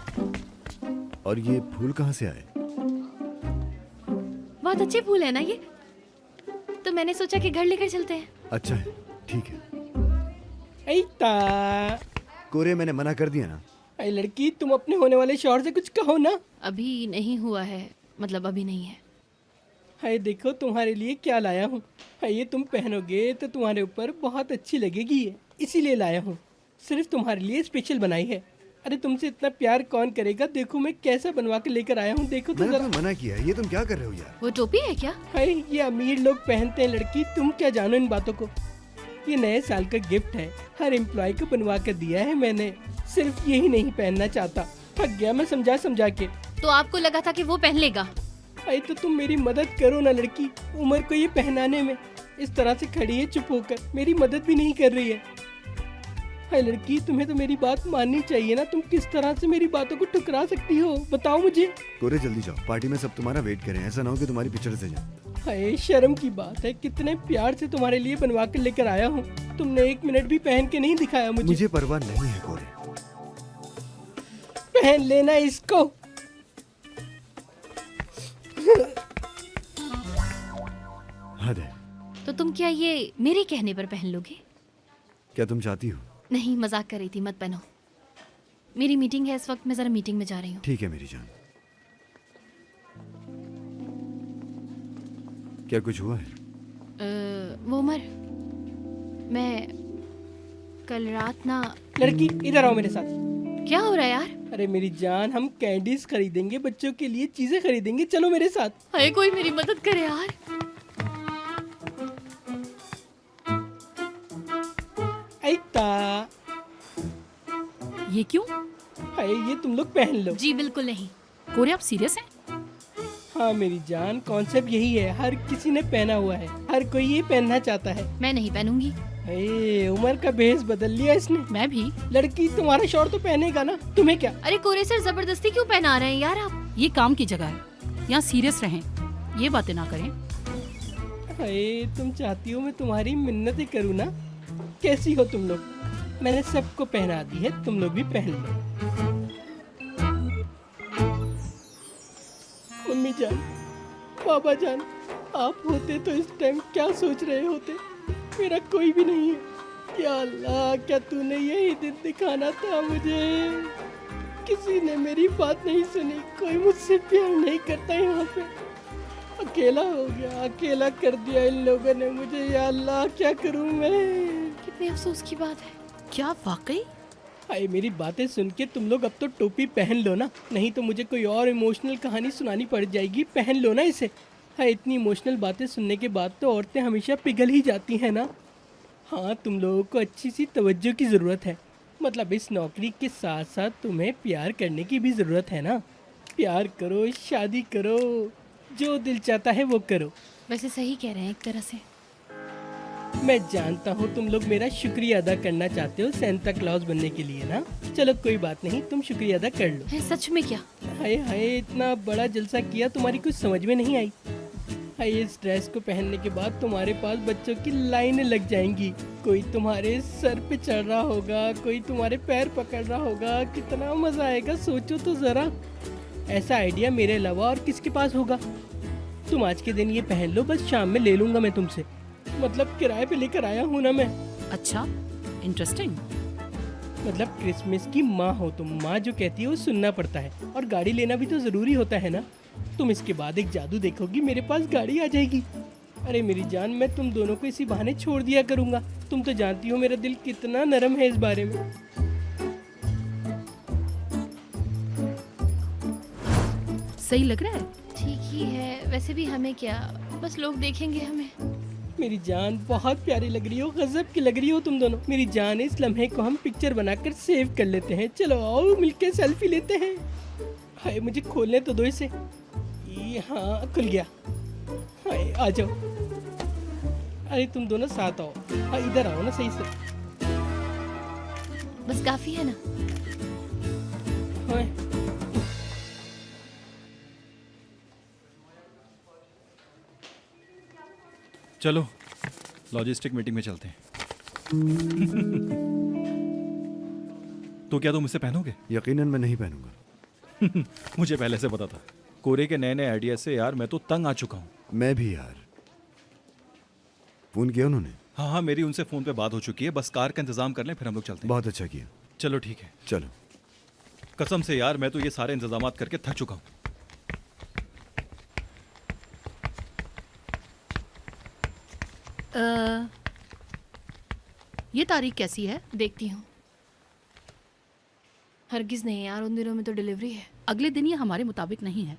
और ये फूल कहाँ से आए? बहुत अच्छे फूल है ना ये, तो मैंने सोचा कि घर लेकर चलते हैं। अच्छा है, ठीक है। ऐता कोरे, मैंने मना कर दिया ना। अरे लड़की, तुम अपने होने वाले शौहर से कुछ कहो ना। अभी नहीं हुआ है, मतलब अभी नहीं है। हाय देखो तुम्हारे लिए क्या लाया हूँ। हाय, ये तुम पहनोगे तो तुम्हारे ऊपर बहुत अच्छी लगेगी ये, इसीलिए लाया हूँ। सिर्फ तुम्हारे लिए स्पेशल बनाई है। अरे तुमसे इतना प्यार कौन करेगा। देखो मैं कैसा बनवा के लेकर आया हूँ, देखो तो मैंने जरा। तुम्हें मना किया है, ये तुम क्या कर रहे हो यार? वो टोपी है क्या? हाय, ये अमीर लोग पहनते हैं लड़की, तुम क्या जानो इन बातों को। ये नए साल का गिफ्ट है, हर एम्प्लॉय को बनवा कर दिया है मैंने। सिर्फ यही नहीं पहनना चाहता, थक गया मैं समझा समझा के। तो आपको लगा था कि वो पहन लेगा? अरे तो तुम मेरी मदद करो ना लड़की, उम्र को ये पहनाने में। इस तरह से खड़ी है चुप होकर, मेरी मदद भी नहीं कर रही है। हाय लड़की, तुम्हें तो मेरी बात माननी चाहिए ना। तुम किस तरह से मेरी बातों को ठुकरा सकती हो, बताओ मुझे। कोरे जल्दी जाओ, पार्टी में सब तुम्हारा वेट करें, ऐसा ना हो कि तुम्हारी पिक्चर से जाए। हाय शर्म की बात है, कितने प्यार से तुम्हारे लिए बनवा के लेकर आया हूँ, तुमने एक मिनट भी पहन के नहीं दिखाया मुझे। मुझे परवाह नहीं है कोरे। पहन लेना इसको। हद है। तो तुम क्या ये मेरे कहने पर पहन लोगे? क्या तुम चाहती हो? नहीं, मजाक कर रही थी, मत पहनो। मेरी मीटिंग है इस वक्त, मैं जरा मीटिंग में जा रही हूँ। ठीक है मेरी जान। क्या कुछ हुआ है? वो उमर, मैं कल रात ना। लड़की इधर आओ मेरे साथ। क्या हो रहा है यार? अरे मेरी जान, हम कैंडीज खरीदेंगे, बच्चों के लिए चीजें खरीदेंगे, चलो मेरे साथ। हाय, कोई मेरी मदद करे यार। ऐता ये क्यों? हाय, ये तुम लोग पहन लो। जी बिल्कुल नहीं। कोरे, आप सीरियस हैं? हाँ मेरी जान, कॉन्सेप्ट यही है, हर किसी ने पहना हुआ है, हर कोई ये पहनना चाहता है। मैं नहीं पहनूंगी। अरे उमर का भेष बदल लिया इसने। मैं भी। लड़की, तुम्हारा शौहर तो पहनेगा ना, तुम्हें क्या? अरे कोरे सर, जबरदस्ती क्यों पहना रहे हैं यार आप? ये काम की जगह है, यहाँ सीरियस रहें, ये बातें ना करें। अरे तुम चाहती हो मैं तुम्हारी मिन्नतें करूँ ना? कैसी हो तुम लोग? मैंने सबको पहना दी है, तुम लोग भी पहन लो। मम्मी जान, पापा जान, आप होते तो इस टाइम क्या सोच रहे होते? मेरा कोई भी नहीं है। या अल्लाह, क्या तूने यही दिन दिखाना था मुझे? किसी ने मेरी बात नहीं सुनी, कोई मुझसे प्यार नहीं करता यहाँ पे। अकेला हो गया, अकेला कर दिया इन लोगों ने मुझे। या अल्लाह, क्या करूँ मैं? कितने अफसोस की बात है। क्या वाकई? हाय, मेरी बातें सुन के तुम लोग अब तो टोपी पहन लो ना, नहीं तो मुझे कोई और इमोशनल कहानी सुनानी पड़ जाएगी। पहन लो ना इसे। हाँ, इतनी इमोशनल बातें सुनने के बाद तो औरतें हमेशा पिघल ही जाती हैं ना। हाँ, तुम लोगों को अच्छी सी तवज्जो की ज़रूरत है। मतलब इस नौकरी के साथ साथ तुम्हें प्यार करने की भी ज़रूरत है ना। प्यार करो, शादी करो, जो दिल चाहता है वो करो। वैसे सही कह रहे हैं एक तरह से। मैं जानता हूँ तुम लोग मेरा शुक्रिया अदा करना चाहते हो सेंटा क्लॉज बनने के लिए ना। चलो कोई बात नहीं, तुम शुक्रिया अदा कर लो। है सच में क्या? हाय हाय, इतना बड़ा जलसा किया, तुम्हारी कुछ समझ में नहीं आई। हाय, इस ड्रेस को पहनने के बाद तुम्हारे पास बच्चों की लाइनें लग जाएंगी। कोई तुम्हारे सर पे चढ़ रहा होगा, कोई तुम्हारे पैर पकड़ रहा होगा। कितना मजा आएगा, सोचो तो जरा। ऐसा आइडिया मेरे अलावा और किसके पास होगा? तुम आज के दिन ये पहन लो, बस शाम में ले लूंगा मैं तुमसे। मतलब किराए पे लेकर आया हूँ ना मैं। अच्छा, इंटरेस्टिंग। मतलब क्रिसमस की माँ हो तुम, माँ जो कहती है वो सुनना पड़ता है, और गाड़ी लेना भी तो जरूरी होता है ना। तुम इसके बाद एक जादू देखोगी, मेरे पास गाड़ी आ जाएगी। अरे मेरी जान, मैं तुम दोनों को इसी बहाने छोड़ दिया करूंगा। तुम तो जानती हो मेरा दिल कितना नरम है इस बारे में। सही लग रहा है? ठीक ही है, वैसे भी हमें क्या, बस लोग देखेंगे हमें। मेरी जान बहुत प्यारी लग रही हो, गजब की लग रही हो तुम दोनों। मेरी जान, इस लम्हे को हम पिक्चर बनाकर सेव कर लेते हैं। चलो आओ मिलके सेल्फी लेते हैं। हाय, मुझे खोलने तो दो इसे। हाँ, खुल गया। हाय, आ जाओ। अरे तुम दोनों साथ आओ। हाँ, इधर आओ ना सही से। बस काफी है ना? हाय, चलो लॉजिस्टिक मीटिंग में चलते हैं। तो क्या तुम इसे पहनोगे? यकीनन मैं नहीं पहनूंगा। मुझे पहले से पता था। कोरे के नए नए आइडिया से यार मैं तो तंग आ चुका हूँ। मैं भी यार। फोन किया उन्होंने? हाँ हाँ, मेरी उनसे फोन पे बात हो चुकी है। बस कार का इंतजाम कर लें, फिर हम लोग चलते हैं। बहुत अच्छा किया। चलो ठीक है। चलो। कसम से यार, मैं तो ये सारे इंतजाम करके थक चुका हूँ। ये तारीख कैसी है? देखती हूँ। हरगिज नहीं यार, उन दिनों में तो डिलीवरी है। अगले दिन ये हमारे मुताबिक नहीं है।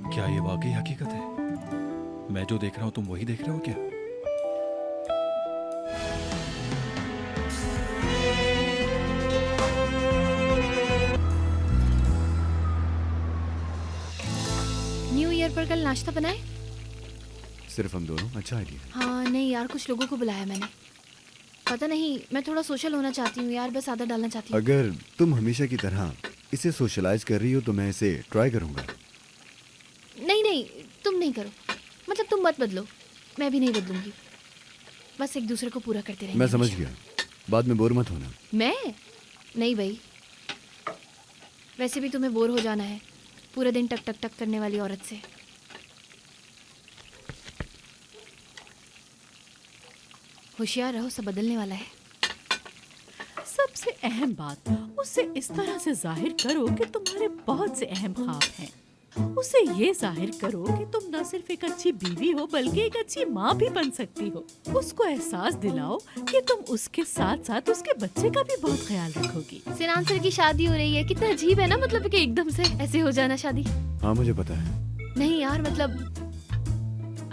क्या ये वाकई हकीकत है? मैं जो देख रहा हूँ तुम वही देख रहे हो क्या? न्यू ईयर पर कल नाश्ता बनाए? सिर्फ हम दोनों? अच्छा आइडिया। हाँ नहीं यार, कुछ लोगों को बुलाया मैंने। पता नहीं, मैं थोड़ा सोशल होना चाहती हूँ यार, बस आदत डालना चाहती हूँ। अगर तुम हमेशा की तरह इसे सोशलाइज कर रही हो तो मैं इसे ट्राई करूंगा। नहीं नहीं, तुम नहीं करो। मतलब तुम मत बदलो, मैं भी नहीं बदलूंगी। बस एक दूसरे को पूरा करते रहेंगे। मैं समझ गया, बाद में बोर मत होना। मैं? नहीं भाई, वैसे भी तुम्हें बोर हो जाना है पूरा दिन टक टक टक करने वाली औरत से। होशियार रहो, सब बदलने वाला है। सबसे अहम बात, उसे इस तरह से जाहिर करो कि तुम्हारे बहुत से अहम ख्वाब हैं। उसे ये जाहिर करो कि तुम न सिर्फ एक अच्छी बीवी हो बल्कि एक अच्छी माँ भी बन सकती हो। उसको एहसास दिलाओ कि तुम उसके साथ साथ उसके बच्चे का भी बहुत ख्याल रखोगी। सिनान सर की शादी हो रही है, कितना अजीब है ना, मतलब कि एकदम से ऐसे हो जाना शादी। हाँ मुझे पता है। नहीं यार, मतलब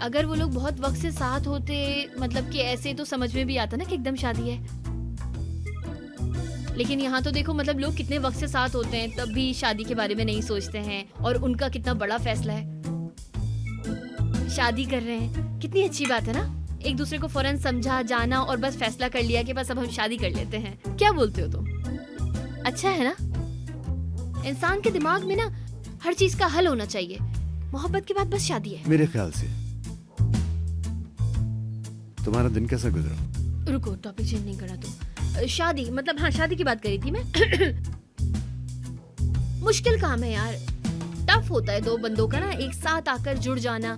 अगर वो लोग बहुत वक्त से साथ होते, मतलब कि ऐसे, तो समझ में भी आता ना कि एकदम शादी है। लेकिन यहाँ तो देखो, मतलब लोग कितने वक्त से साथ होते हैं तब भी शादी के बारे में नहीं सोचते हैं, और उनका कितना बड़ा फैसला है, शादी कर रहे हैं। कितनी अच्छी बात है ना, एक दूसरे को फौरन समझा, जाना और बस फैसला कर लिया कि बस अब हम शादी कर लेते हैं। क्या बोलते हो तुम? अच्छा है ना? इंसान के दिमाग में ना हर चीज का हल होना चाहिए। मोहब्बत के बाद बस शादी है। मेरे ख्याल से तुम्हारा दिन कैसा गुजरा? रुको, टॉपिक चेंज नहीं करना तुम। शादी, मतलब हाँ, शादी की बात करी थी मैं। मुश्किल काम है यार, टफ होता है दो बंदों का ना एक साथ आकर जुड़ जाना।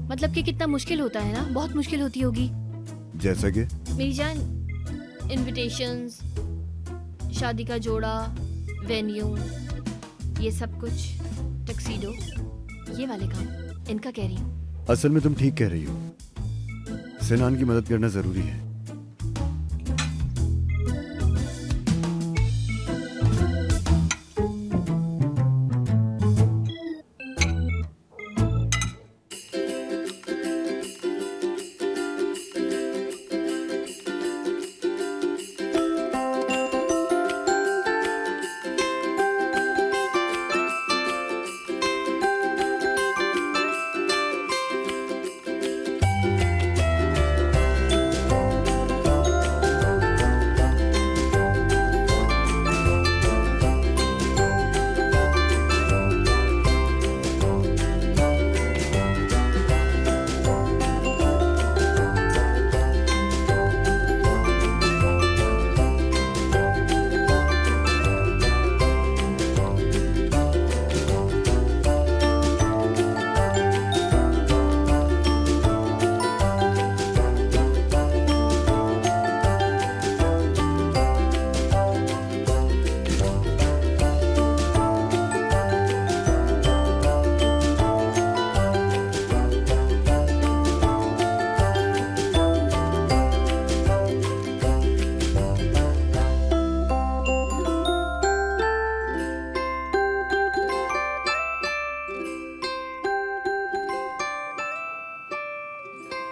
मतलब कि कितना मुश्किल होता है ना, बहुत मुश्किल होती होगी। जैसा कि मेरी जान, इनविटेशंस, शादी का जोड़ा, वेन्यू, ये सब कुछ टक्सीडो, ये वाले काम, इनका कह रही हूँ। असल में तुम ठीक कह रही हो, सिनान की मदद करना जरूरी है।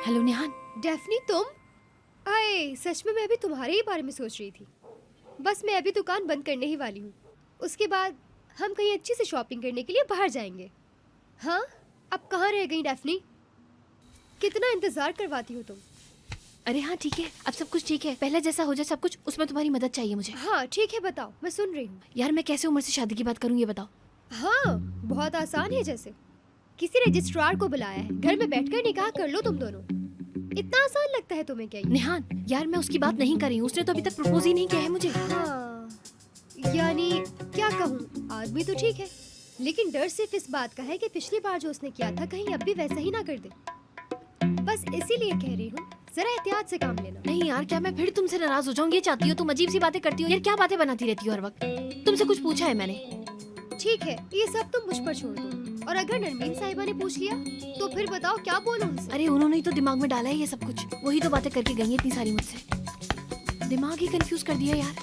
हेलो निहान। डेफनी तुम? आए, सच में मैं अभी तुम्हारे ही बारे में सोच रही थी। बस मैं अभी दुकान बंद करने ही वाली हूँ। उसके बाद हम कहीं अच्छी से शॉपिंग करने के लिए बाहर जाएंगे। हाँ, अब कहाँ रह गई डेफनी? कितना इंतजार करवाती हो तुम। अरे हाँ ठीक है, अब सब कुछ ठीक है, पहले जैसा हो जाए सब कुछ। उसमें तुम्हारी मदद चाहिए मुझे। हाँ ठीक है, बताओ, मैं सुन रही हूँ। यार मैं कैसे उमर से शादी की बात करूँ ये बताओ। हाँ, बहुत आसान है। जैसे किसी रजिस्ट्रार को बुलाया है, घर में बैठकर निकाह कर लो तुम दोनों। इतना आसान लगता है तुम्हें क्या ये? निहान यार मैं उसकी बात नहीं कर रही हूँ, उसने तो अभी तक प्रपोज ही नहीं किया है मुझे। हाँ, यानी क्या कहूँ, आदमी तो ठीक है, लेकिन डर सिर्फ इस बात का है कि पिछली बार जो उसने किया था कहीं अब भी वैसा ही ना कर दे। बस इसीलिए कह रही हूँ, जरा एहतियात से काम लेना। नहीं यार, क्या मैं फिर तुमसे नाराज हो जाऊँ? ये चाहती हो तुम अजीब सी बातें करती हो यार, क्या बातें बनाती रहती हो हर वक्त। तुमसे कुछ पूछा है मैंने? ठीक है, ये सब तुम मुझ पर छोड़ दो। और अगर नरमीन साहिबा ने पूछ लिया तो फिर बताओ क्या बोलूं उनसे? अरे उन्होंने ही तो दिमाग में डाला है ये सब कुछ, वही तो बातें करके गई है इतनी सारी मुझसे। दिमाग ही कंफ्यूज कर दिया यार।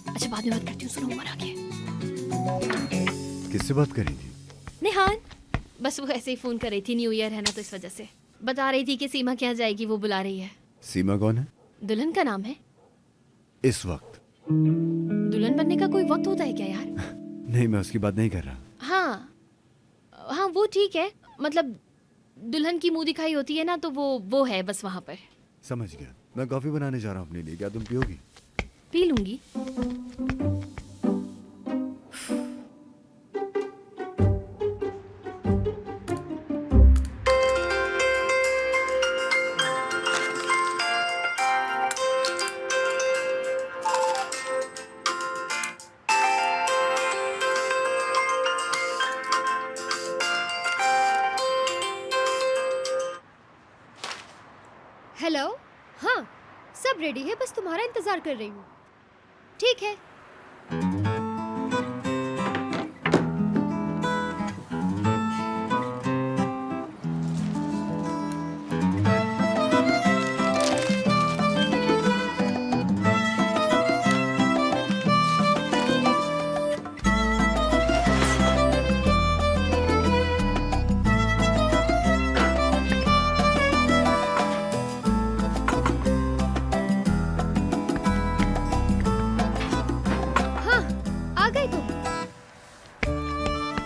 अच्छा बाद में बात करती हूँ, सुनो उमर आ गया। किससे बात कर रही थी? निहान, बस वो ऐसे ही फोन कर रही थी, न्यू ईयर है ना तो इस वजह से। बता रही थी कि सीमा क्या जाएगी, वो बुला रही है। सीमा कौन है? दुल्हन का नाम है। इस वक्त? दुल्हन बनने का कोई वक्त होता है क्या यार? नहीं, मैं उसकी बात नहीं कर रहा। हाँ हाँ वो ठीक है, मतलब दुल्हन की मुंह दिखाई होती है ना, तो वो है बस वहाँ पर। समझ गया। मैं कॉफी बनाने जा रहा हूँ अपने लिए, क्या तुम पियोगी? पी लूंगी। हेलो, हाँ सब रेडी है, बस तुम्हारा इंतजार कर रही हूँ। ठीक है।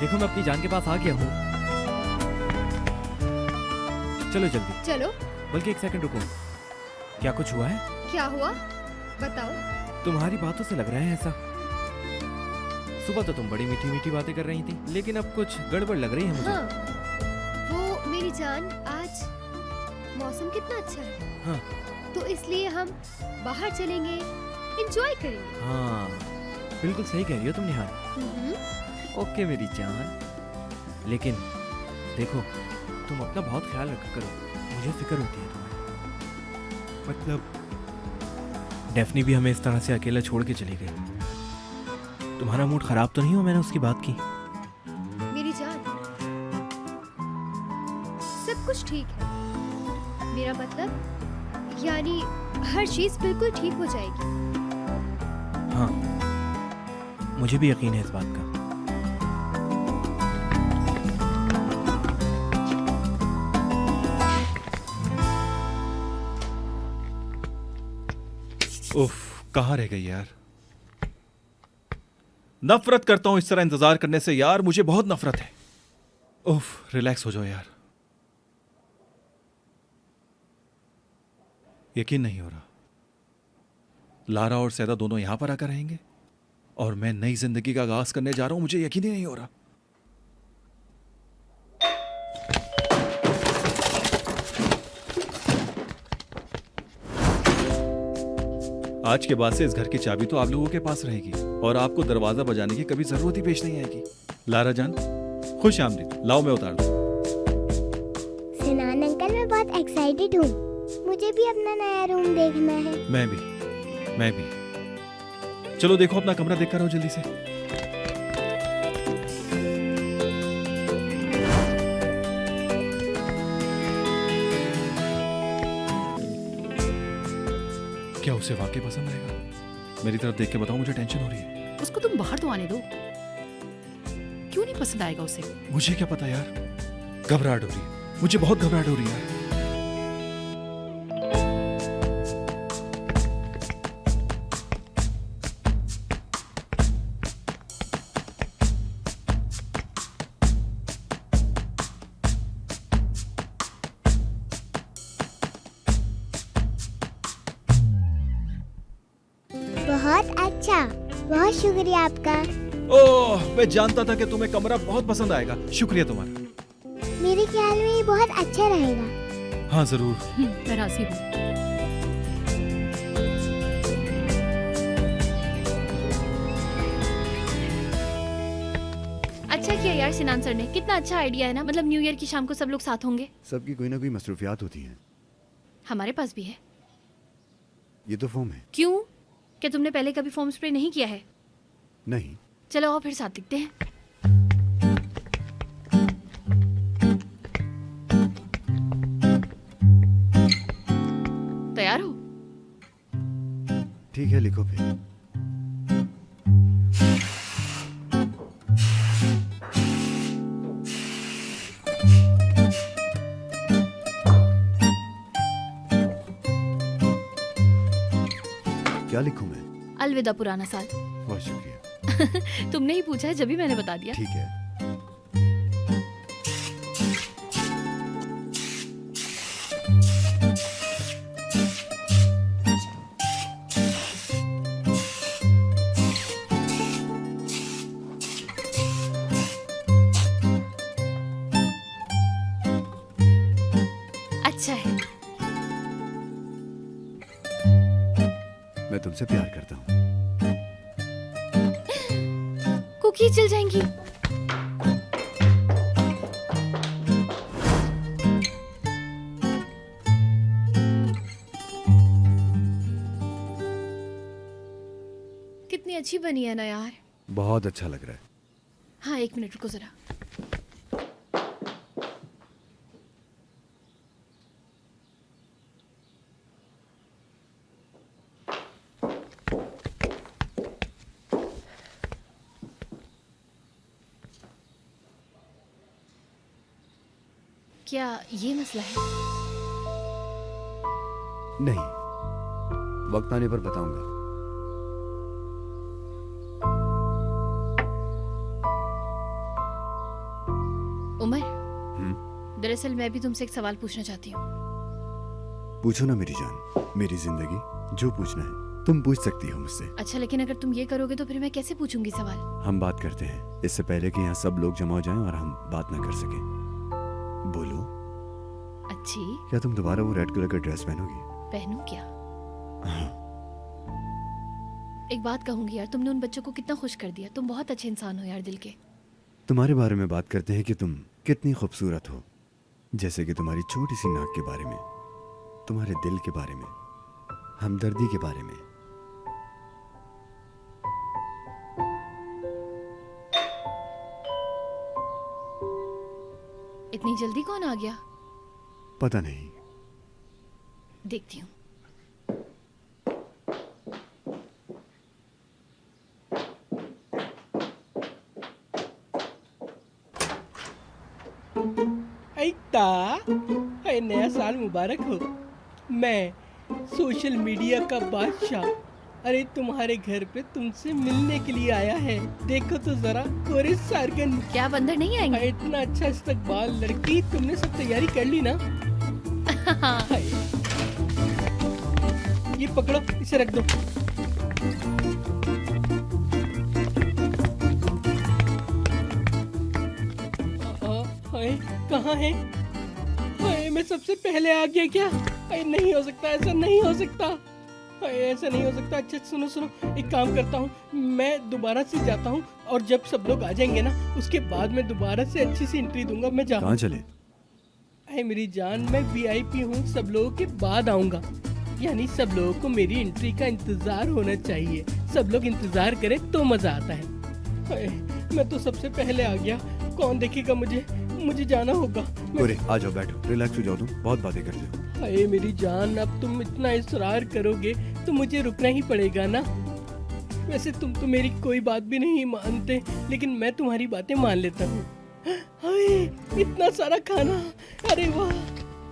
देखो मैं अपनी जान के पास आ गया हूँ। चलो जल्दी। चलो। बल्कि एक सेकंड रुको, क्या कुछ हुआ है? क्या हुआ बताओ। तुम्हारी बातों से लग रहा है ऐसा। सुबह तो तुम बड़ी मीठी मीठी बातें कर रही थी, लेकिन अब कुछ गड़बड़ लग रही है मुझे। हाँ, वो मेरी जान, आज मौसम कितना अच्छा है। हाँ। तो इसलिए हम बाहर चलेंगे, एंजॉय करेंगे। हाँ बिल्कुल सही कह रही हो तुम निहार। ओके मेरी जान, लेकिन देखो तुम अपना बहुत ख्याल रखा करो, मुझे फिक्र होती है तुम्हारी। मतलब डेफनी भी हमें इस तरह से अकेला छोड़ के चली गई। तुम्हारा मूड खराब तो नहीं हो मैंने उसकी बात की? सब कुछ ठीक है। मेरा मतलब यानी हर चीज बिल्कुल ठीक हो जाएगी। हाँ, मुझे भी यकीन है इस बात का। उफ, कहाँ रह गई यार। नफरत करता हूं इस तरह इंतजार करने से यार, मुझे बहुत नफरत है। उफ, रिलैक्स हो जाओ यार। यकीन नहीं हो रहा, लारा और सैदा दोनों यहां पर आकर रहेंगे और मैं नई जिंदगी का आगाज करने जा रहा हूं। मुझे यकीन ही नहीं हो रहा। आज के बाद से इस घर की चाबी तो आप लोगों के पास रहेगी और आपको दरवाजा बजाने की कभी जरूरत ही पेश नहीं आएगी। लारा जान, खुश आमदीद। लाओ मैं उतार दूं। सिनान अंकल, मैं बहुत एक्साइटेड हूँ। मुझे भी अपना नया रूम देखना है। मैं भी। चलो देखो, अपना कमरा देख कर आओ जल्दी से। क्या उसे वाकई पसंद आएगा? मेरी तरफ देख के बताओ, मुझे टेंशन हो रही है। उसको तुम बाहर तो आने दो। क्यों नहीं पसंद आएगा उसे? मुझे क्या पता यार, घबराहट हो रही है। मुझे बहुत घबराहट हो रही है यार। बहुत अच्छा, बहुत शुक्रिया आपका। ओह, मैं जानता था कि तुम्हें कमरा बहुत पसंद आएगा। शुक्रिया तुम्हारा। मेरे ख्याल में ये बहुत अच्छा रहेगा। हाँ जरूर। मैं राजी हूँ। अच्छा किया यार सिनान सर ने, कितना अच्छा आइडिया है ना। मतलब न्यू ईयर की शाम को सब लोग साथ होंगे। सबकी कोई ना कोई मसरूफियात होती हैं। हमारे पास भी है। ये तो फॉर्म है। क्यों? क्या तुमने पहले कभी फोम स्प्रे नहीं किया है? नहीं। चलो आओ फिर साथ लिखते हैं। तैयार हो? ठीक है, लिखो फिर। क्या लिखूं मैं? अलविदा पुराना साल। बहुत शुक्रिया। तुमने ही पूछा है, जब भी मैंने बता दिया। ठीक है। अच्छा है। मैं तुमसे प्यार करता हूँ। कुकीज जल जाएंगी। कितनी अच्छी बनी है ना यार। बहुत अच्छा लग रहा है। हाँ, 1 मिनट रुको जरा। क्या ये मसला है? नहीं, वक्त आने पर बताऊंगा। उमर, दरअसल मैं भी तुमसे एक सवाल पूछना चाहती हूँ। पूछो ना मेरी जान, मेरी जिंदगी, जो पूछना है तुम पूछ सकती हो मुझसे। अच्छा, लेकिन अगर तुम ये करोगे तो फिर मैं कैसे पूछूंगी सवाल? हम बात करते हैं, इससे पहले कि यहाँ सब लोग जमा हो जाएं और हम बात ना कर सकें। बोलो। अच्छी। क्या तुम दोबारा वो रेड कलर का ड्रेस पहनोगी? पहनूं क्या? हाँ। एक बात कहूंगी यार, तुमने उन बच्चों को कितना खुश कर दिया। तुम बहुत अच्छे इंसान हो यार, दिल के। तुम्हारे बारे में बात करते हैं कि तुम कितनी खूबसूरत हो, जैसे कि तुम्हारी छोटी सी नाक के बारे में, तुम्हारे दिल के बारे में, हमदर्दी के बारे में। इतनी जल्दी कौन आ गया? पता नहीं। देखती हूँ। ऐता है, नया साल मुबारक हो। मैं सोशल मीडिया का बादशाह, अरे तुम्हारे घर पे तुमसे मिलने के लिए आया है। देखो तो जरा कोरे सारगन। क्या बंदर नहीं आएंगे? इतना अच्छा इस्तकबाल लड़की, तुमने सब तैयारी कर ली ना? हाय। ये पकड़ो, इसे रख दो। हाय, कहाँ है? हाय, मैं सबसे पहले आ गया क्या? हाय, नहीं हो सकता, ऐसा नहीं हो सकता। हाय, ऐसा नहीं हो सकता। अच्छा सुनो सुनो, एक काम करता हूँ, मैं दोबारा से जाता हूँ और जब सब लोग आ जाएंगे ना, उसके बाद मैं दोबारा से अच्छी सी एंट्री दूंगा। मैं जा। कहाँ चले? हाय मेरी जान, मैं VIP हूँ, सब लोगों के बाद आऊंगा। यानी सब लोगों को मेरी एंट्री का इंतजार होना चाहिए। सब लोग इंतजार करें तो मजा आता है। हाय, मैं तो सबसे पहले आ गया, कौन देखेगा मुझे? मुझे जाना होगा। अरे आ जाओ, बैठो, रिलैक्स हो जाओ, तुम बहुत बातें करते हो। हाय मेरी जान, अब तुम इतना इसरार करोगे तो मुझे रुकना ही पड़ेगा ना। वैसे तुम तो मेरी कोई बात भी नहीं मानते, लेकिन मैं तुम्हारी बातें मान लेता हूँ। हाय, इतना सारा खाना, अरे वाह।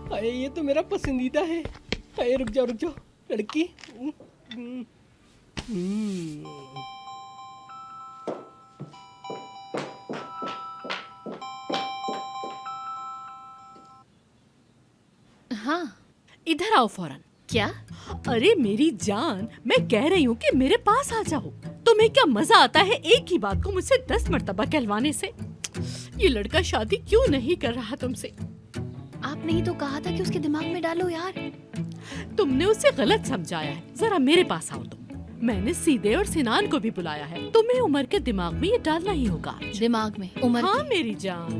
हाय, ये तो मेरा पसंदीदा है। हाय, रुक जाओ लड़की। हाँ, इधर आओ फौरन। क्या? अरे मेरी जान, मैं कह रही हूँ कि मेरे पास आ जाओ। तुम्हें क्या मजा आता है एक ही बात को मुझसे 10 मर्तबा कहलवाने से? ये लड़का शादी क्यों नहीं कर रहा तुमसे? आपने ही तो कहा था कि उसके दिमाग में डालो यार। तुमने उसे गलत समझाया है। जरा मेरे पास आओ तुम। मैंने सीधे और सिनान को भी बुलाया है। तुम्हें उमर के दिमाग में ये डालना ही होगा। दिमाग में उमर? हाँ मेरी जान,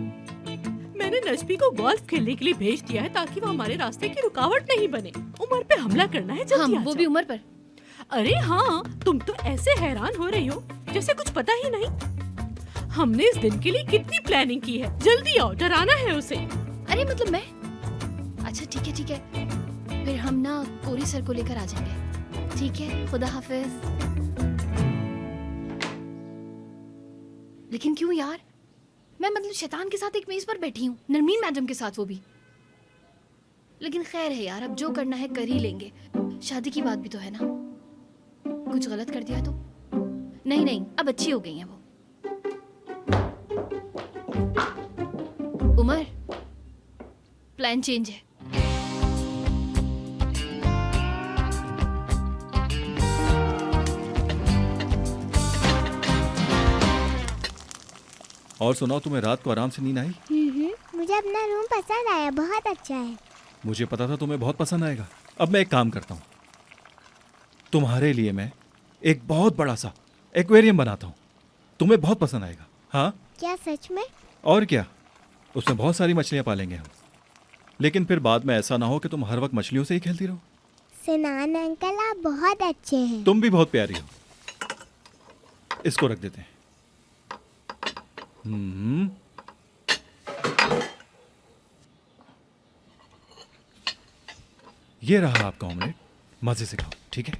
मैंने नजबी को गोल्फ खेलने के लिए भेज दिया है ताकि वो हमारे रास्ते की रुकावट नहीं बने। उमर पे हमला करना है, जल्दी आ वो जाओ। भी उमर पर? अरे हाँ, तुम तो ऐसे हैरान हो रही हो जैसे कुछ पता ही नहीं। हमने इस दिन के लिए कितनी प्लानिंग की है। जल्दी आओ, डराना है उसे। अरे मतलब मैं? अच्छा ठीक है, फिर हम ना कोरी सर को लेकर आ जाएंगे। ठीक है, खुदा हाफिज। लेकिन क्यों यार? मैं मतलब शैतान के साथ एक मेज पर बैठी हूँ, नरमीन मैडम के साथ, वो भी। लेकिन खैर है यार, अब जो करना है कर ही लेंगे। शादी की बात भी तो है ना। कुछ गलत कर दिया तो? नहीं, अब अच्छी हो गई है वो। उमर, प्लान चेंज है। और सुनाओ, तुम्हें रात को आराम से नींद आई? मुझे अपना रूम पसंद आया, बहुत अच्छा है। मुझे पता था तुम्हें बहुत पसंद आएगा। अब मैं एक काम करता हूँ, तुम्हारे लिए मैं एक बहुत बड़ा सा एक्वेरियम बनाता हूँ। तुम्हें बहुत पसंद आएगा। हाँ? क्या सच में? और क्या, उसमें बहुत सारी मछलियाँ पालेंगे हम। लेकिन फिर बाद में ऐसा ना हो कि तुम हर वक्त मछलियों से ही खेलती रहो। सिनान अंकल, आप बहुत अच्छे हैं। तुम भी बहुत प्यारी हो। इसको रख देते हैं। ये रहा आपका ऑमलेट, मजे से खाओ, ठीक है?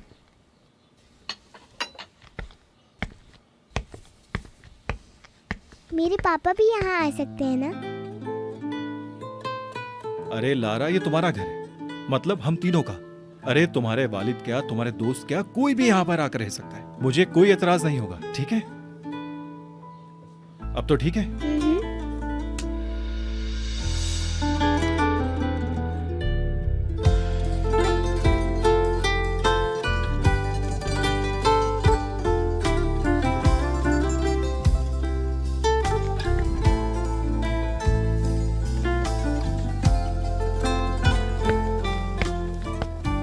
मेरे पापा भी यहाँ आ सकते हैं ना? अरे लारा, ये तुम्हारा घर है, मतलब हम तीनों का। अरे तुम्हारे वालिद क्या, तुम्हारे दोस्त क्या, कोई भी यहाँ पर आकर रह सकता है। मुझे कोई एतराज नहीं होगा, ठीक है? अब तो ठीक है?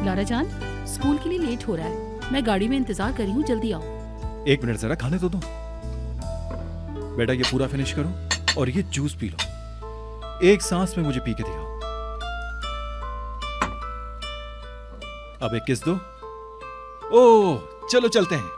लारा जान, स्कूल के लिए लेट हो रहा है। मैं गाड़ी में इंतजार कर रही हूँ, जल्दी आओ। 1 मिनट जरा खाने तो दो। बेटा ये पूरा फिनिश करो और ये जूस पी लो। एक सांस में मुझे पी के दिखाओ। अब एक किस दो। ओह, चलो चलते हैं।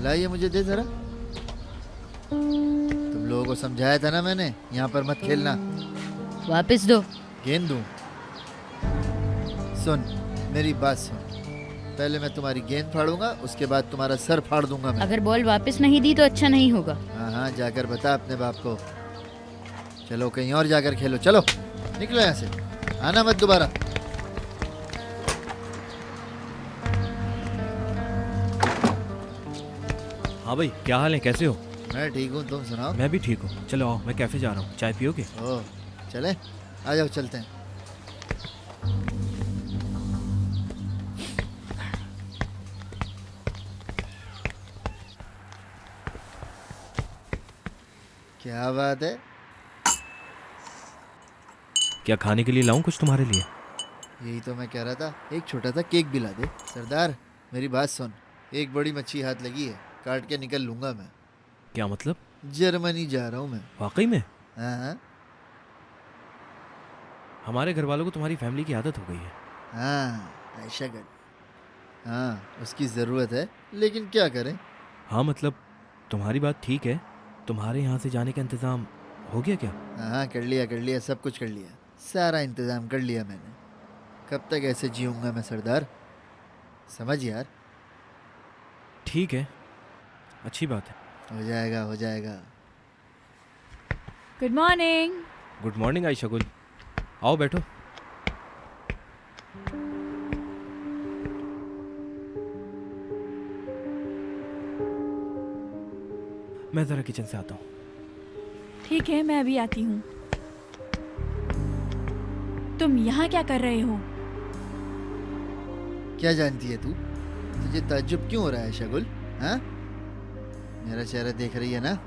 लाइए मुझे दे जरा। तुम लोगों को समझाया था ना मैंने, यहाँ पर मत खेलना। वापस दो। गेंद दूं? सुन मेरी बात सुन, पहले मैं तुम्हारी गेंद फाड़ूंगा, उसके बाद तुम्हारा सर फाड़ दूंगा मैं। अगर बॉल वापस नहीं दी तो अच्छा नहीं होगा। हाँ हाँ, जाकर बता अपने बाप को। चलो कहीं और जाकर खेलो, चलो निकलो यहाँ से, आना मत दोबारा। हाँ भाई, क्या हाल है, कैसे हो? मैं ठीक हूँ, तुम सुनाओ? मैं भी ठीक हूँ। चलो आओ, मैं कैफे जा रहा हूँ, चाय पियोगे? ओ चले, आ जाओ चलते हैं। क्या बात है? क्या खाने के लिए लाऊं कुछ तुम्हारे लिए? यही तो मैं कह रहा था, एक छोटा सा केक भी ला दे। सरदार मेरी बात सुन, एक बड़ी मच्छी हाथ लगी है, काट के निकल लूंगा मैं। क्या मतलब? जर्मनी जा रहा हूँ मैं। वाकई में? हाँ हाँ। हमारे घर वालों को तुम्हारी फैमिली की आदत हो गई है। हाँ ऐसा कर। हाँ उसकी ज़रूरत है, लेकिन क्या करें। हाँ मतलब तुम्हारी बात ठीक है। तुम्हारे यहाँ से जाने का इंतज़ाम हो गया क्या? हाँ कर लिया, सब कुछ कर लिया, सारा इंतज़ाम कर लिया मैंने। कब तक ऐसे जीऊँगा मैं सरदार, समझ यार। ठीक है, अच्छी बात है। हो जाएगा हो जाएगा। Good morning. Good morning Ayesha गुल, आओ बैठो। मैं ज़रा किचन से आता हूँ। ठीक है, मैं अभी आती हूँ। तुम यहाँ क्या कर रहे हो? क्या जानती है तू? तुझे ताज्जुब क्यों हो रहा है शगुल? हाँ मेरा चेहरा देख रही है ना?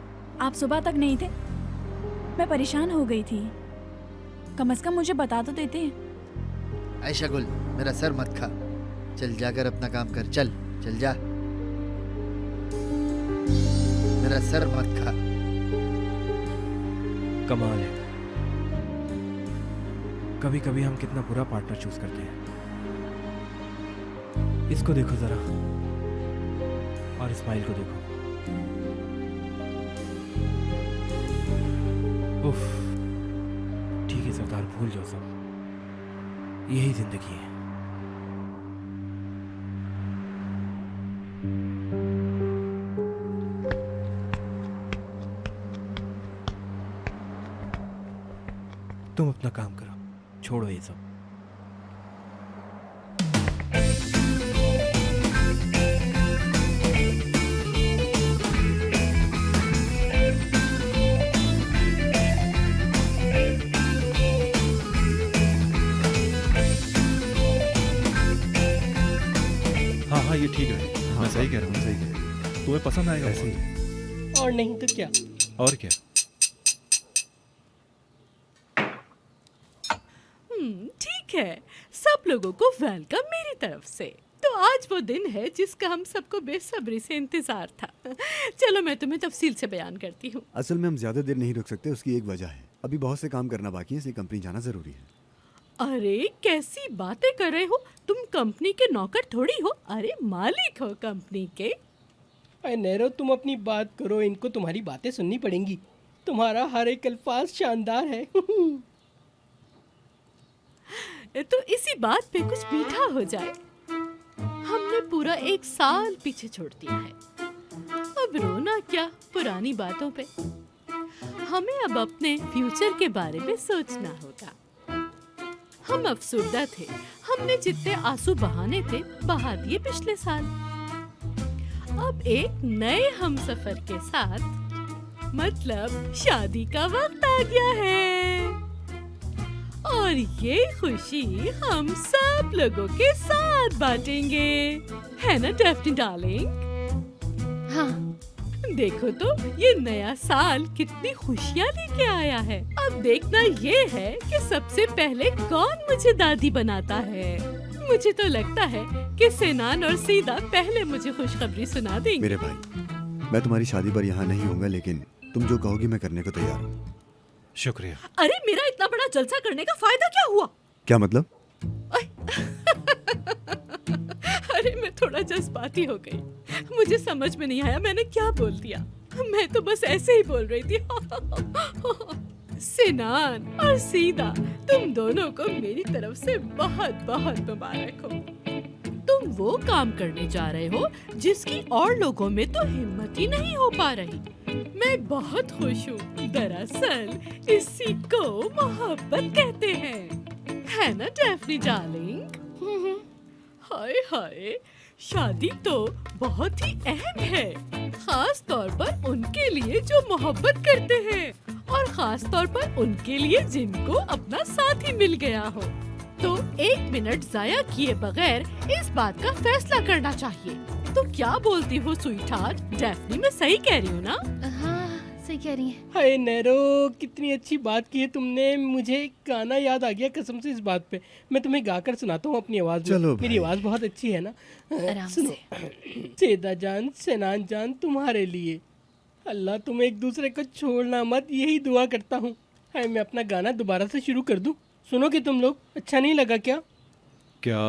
आप सुबह तक नहीं थे, मैं परेशान हो गई थी। कम से कम मुझे बता तो देते। आयशा गुल मेरा सर मत खा, चल जाकर अपना काम कर, चल चल जा, मेरा सर मत खा। कमाल है, कभी कभी हम कितना बुरा पार्टनर चूज करते हैं। इसको देखो जरा, और इस्माइल को देखो। उफ, ठीक है सरदार, भूल जाओ सब, यही जिंदगी है। तुम अपना काम करो, छोड़ो ये सब। हाँ ये ठीक है। मैं सही कह रहा हूँ, सही कह रहा हूँ। तुम्हें पसंद आएगा ऐसे ही। और नहीं तो क्या। और क्या। ठीक है, सब लोगों को वेलकम मेरी तरफ से। तो आज वो दिन है जिसका हम सबको बेसब्री से इंतजार था। चलो मैं तुम्हें तफसील से बयान करती हूँ। असल में हम ज्यादा देर नहीं रुक सकते, उसकी एक वजह है। अभी बहुत से काम करना बाकी है, इसलिए कंपनी जाना जरूरी है। अरे कैसी बातें कर रहे हो, तुम कंपनी के नौकर थोड़ी हो, अरे मालिक हो कंपनी के। अरे नैरो तुम अपनी बात करो, इनको तुम्हारी बातें सुननी पड़ेंगी। तुम्हारा हर एक अल्फाज शानदार है। तो इसी बात पे कुछ मीठा हो जाए। हमने पूरा 1 साल पीछे छोड़ दिया है, अब रोना क्या पुरानी बातों पे। हमें अब अपने फ्यूचर के बारे में सोचना होगा। हम अफसुर्दा थे, हमने जितने आंसू बहाने थे बहा दिए पिछले साल। अब एक नए हमसफर के साथ, मतलब शादी का वक्त आ गया है, और ये खुशी हम सब लोगों के साथ बांटेंगे, है ना डेफ्नी डार्लिंग? हाँ। देखो तो ये नया साल कितनी खुशियाँ लेके आया है। अब देखना ये है कि सबसे पहले कौन मुझे दादी बनाता है। मुझे तो लगता है कि सेनान और सीदा पहले मुझे खुशखबरी सुना देंगे। मेरे भाई, मैं तुम्हारी शादी पर यहाँ नहीं होऊंगा, लेकिन तुम जो कहोगी मैं करने को तैयार हूँ। शुक्रिया। अरे मेरा इतना बड़ा जलसा करने का फायदा क्या हुआ? क्या मतलब? अरे मैं थोड़ा जज्बाती हो गई। मुझे समझ में नहीं आया मैंने क्या बोल दिया। मैं तो बस ऐसे ही बोल रही थी। सिनान और सीधा, तुम दोनों को मेरी तरफ से बहुत बहुत मुबारक हो। तुम वो काम करने जा रहे हो जिसकी और लोगों में तो हिम्मत ही नहीं हो पा रही। मैं बहुत खुश हूँ। दरअसल इसी को मोहब्बत कहते हैं, है ना डैफ्नी डार्लिंग? हाय हाय, शादी तो बहुत ही अहम है, खास तौर पर उनके लिए जो मोहब्बत करते हैं और खास तौर पर उनके लिए जिनको अपना साथी मिल गया हो। तो 1 मिनट जाया किए बगैर इस बात का फैसला करना चाहिए। तो क्या बोलती हो स्वीटहार्ट? डैफ्नी मैं सही कह रही हूँ ना? हाँ सही कह रही है। हाय नैरो, कितनी अच्छी बात की है तुमने। मुझे गाना याद आ गया कसम से इस बात पे। मैं तुम्हें गाकर सुनाता हूँ अपनी आवाज में। चलो मेरी आवाज बहुत अच्छी है ना? आराम सुनो। सेदा जान, सेनान जान, तुम्हारे लिए अल्लाह तुम एक दूसरे को छोड़ना मत, यही दुआ करता हूँ। हाय मैं अपना गाना दोबारा से शुरू कर दूं? सुनोगे तुम लोग? अच्छा नहीं लगा क्या? क्या?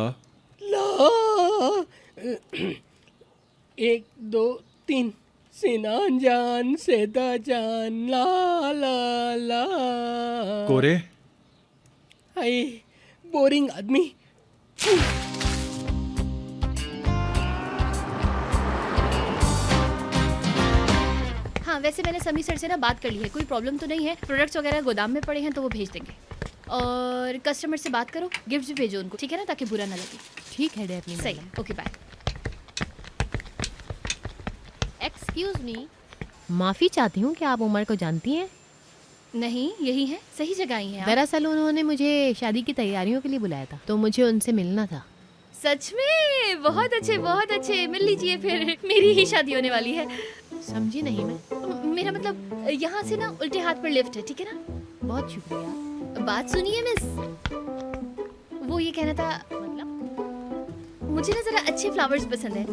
ला 1 2 3 सिनान जान, सेदा जान, ला ला ला। कोरे? हाय बोरिंग आदमी। हाँ वैसे मैंने समी सर से ना बात कर ली है, कोई प्रॉब्लम तो नहीं है। प्रोडक्ट्स वगैरह गोदाम में पड़े हैं तो वो भेज देंगे। और कस्टमर से बात करो, गिफ्ट भी भेजो उनको, ठीक है ना, ताकि बुरा ना लगे। ठीक है डैफ्नी सही, ओके बाय। एक्सक्यूज मी, माफ़ी चाहती हूँ, क्या आप उमर को जानती हैं? नहीं, यही है, सही जगह ही है आप। दरअसल उन्होंने मुझे शादी की तैयारियों के लिए बुलाया था, तो मुझे उनसे मिलना था। सच में? बहुत अच्छे बहुत अच्छे, मिल लीजिए फिर। मेरी ही शादी होने वाली है। समझी नहीं मैं। मेरा मतलब यहाँ से ना उल्टे हाथ पर लिफ्ट है, ठीक है ना? बहुत शुक्रिया। बात सुनिए मिस, वो ये कहना था, मतलब मुझे ना जरा अच्छे फ्लावर्स पसंद है,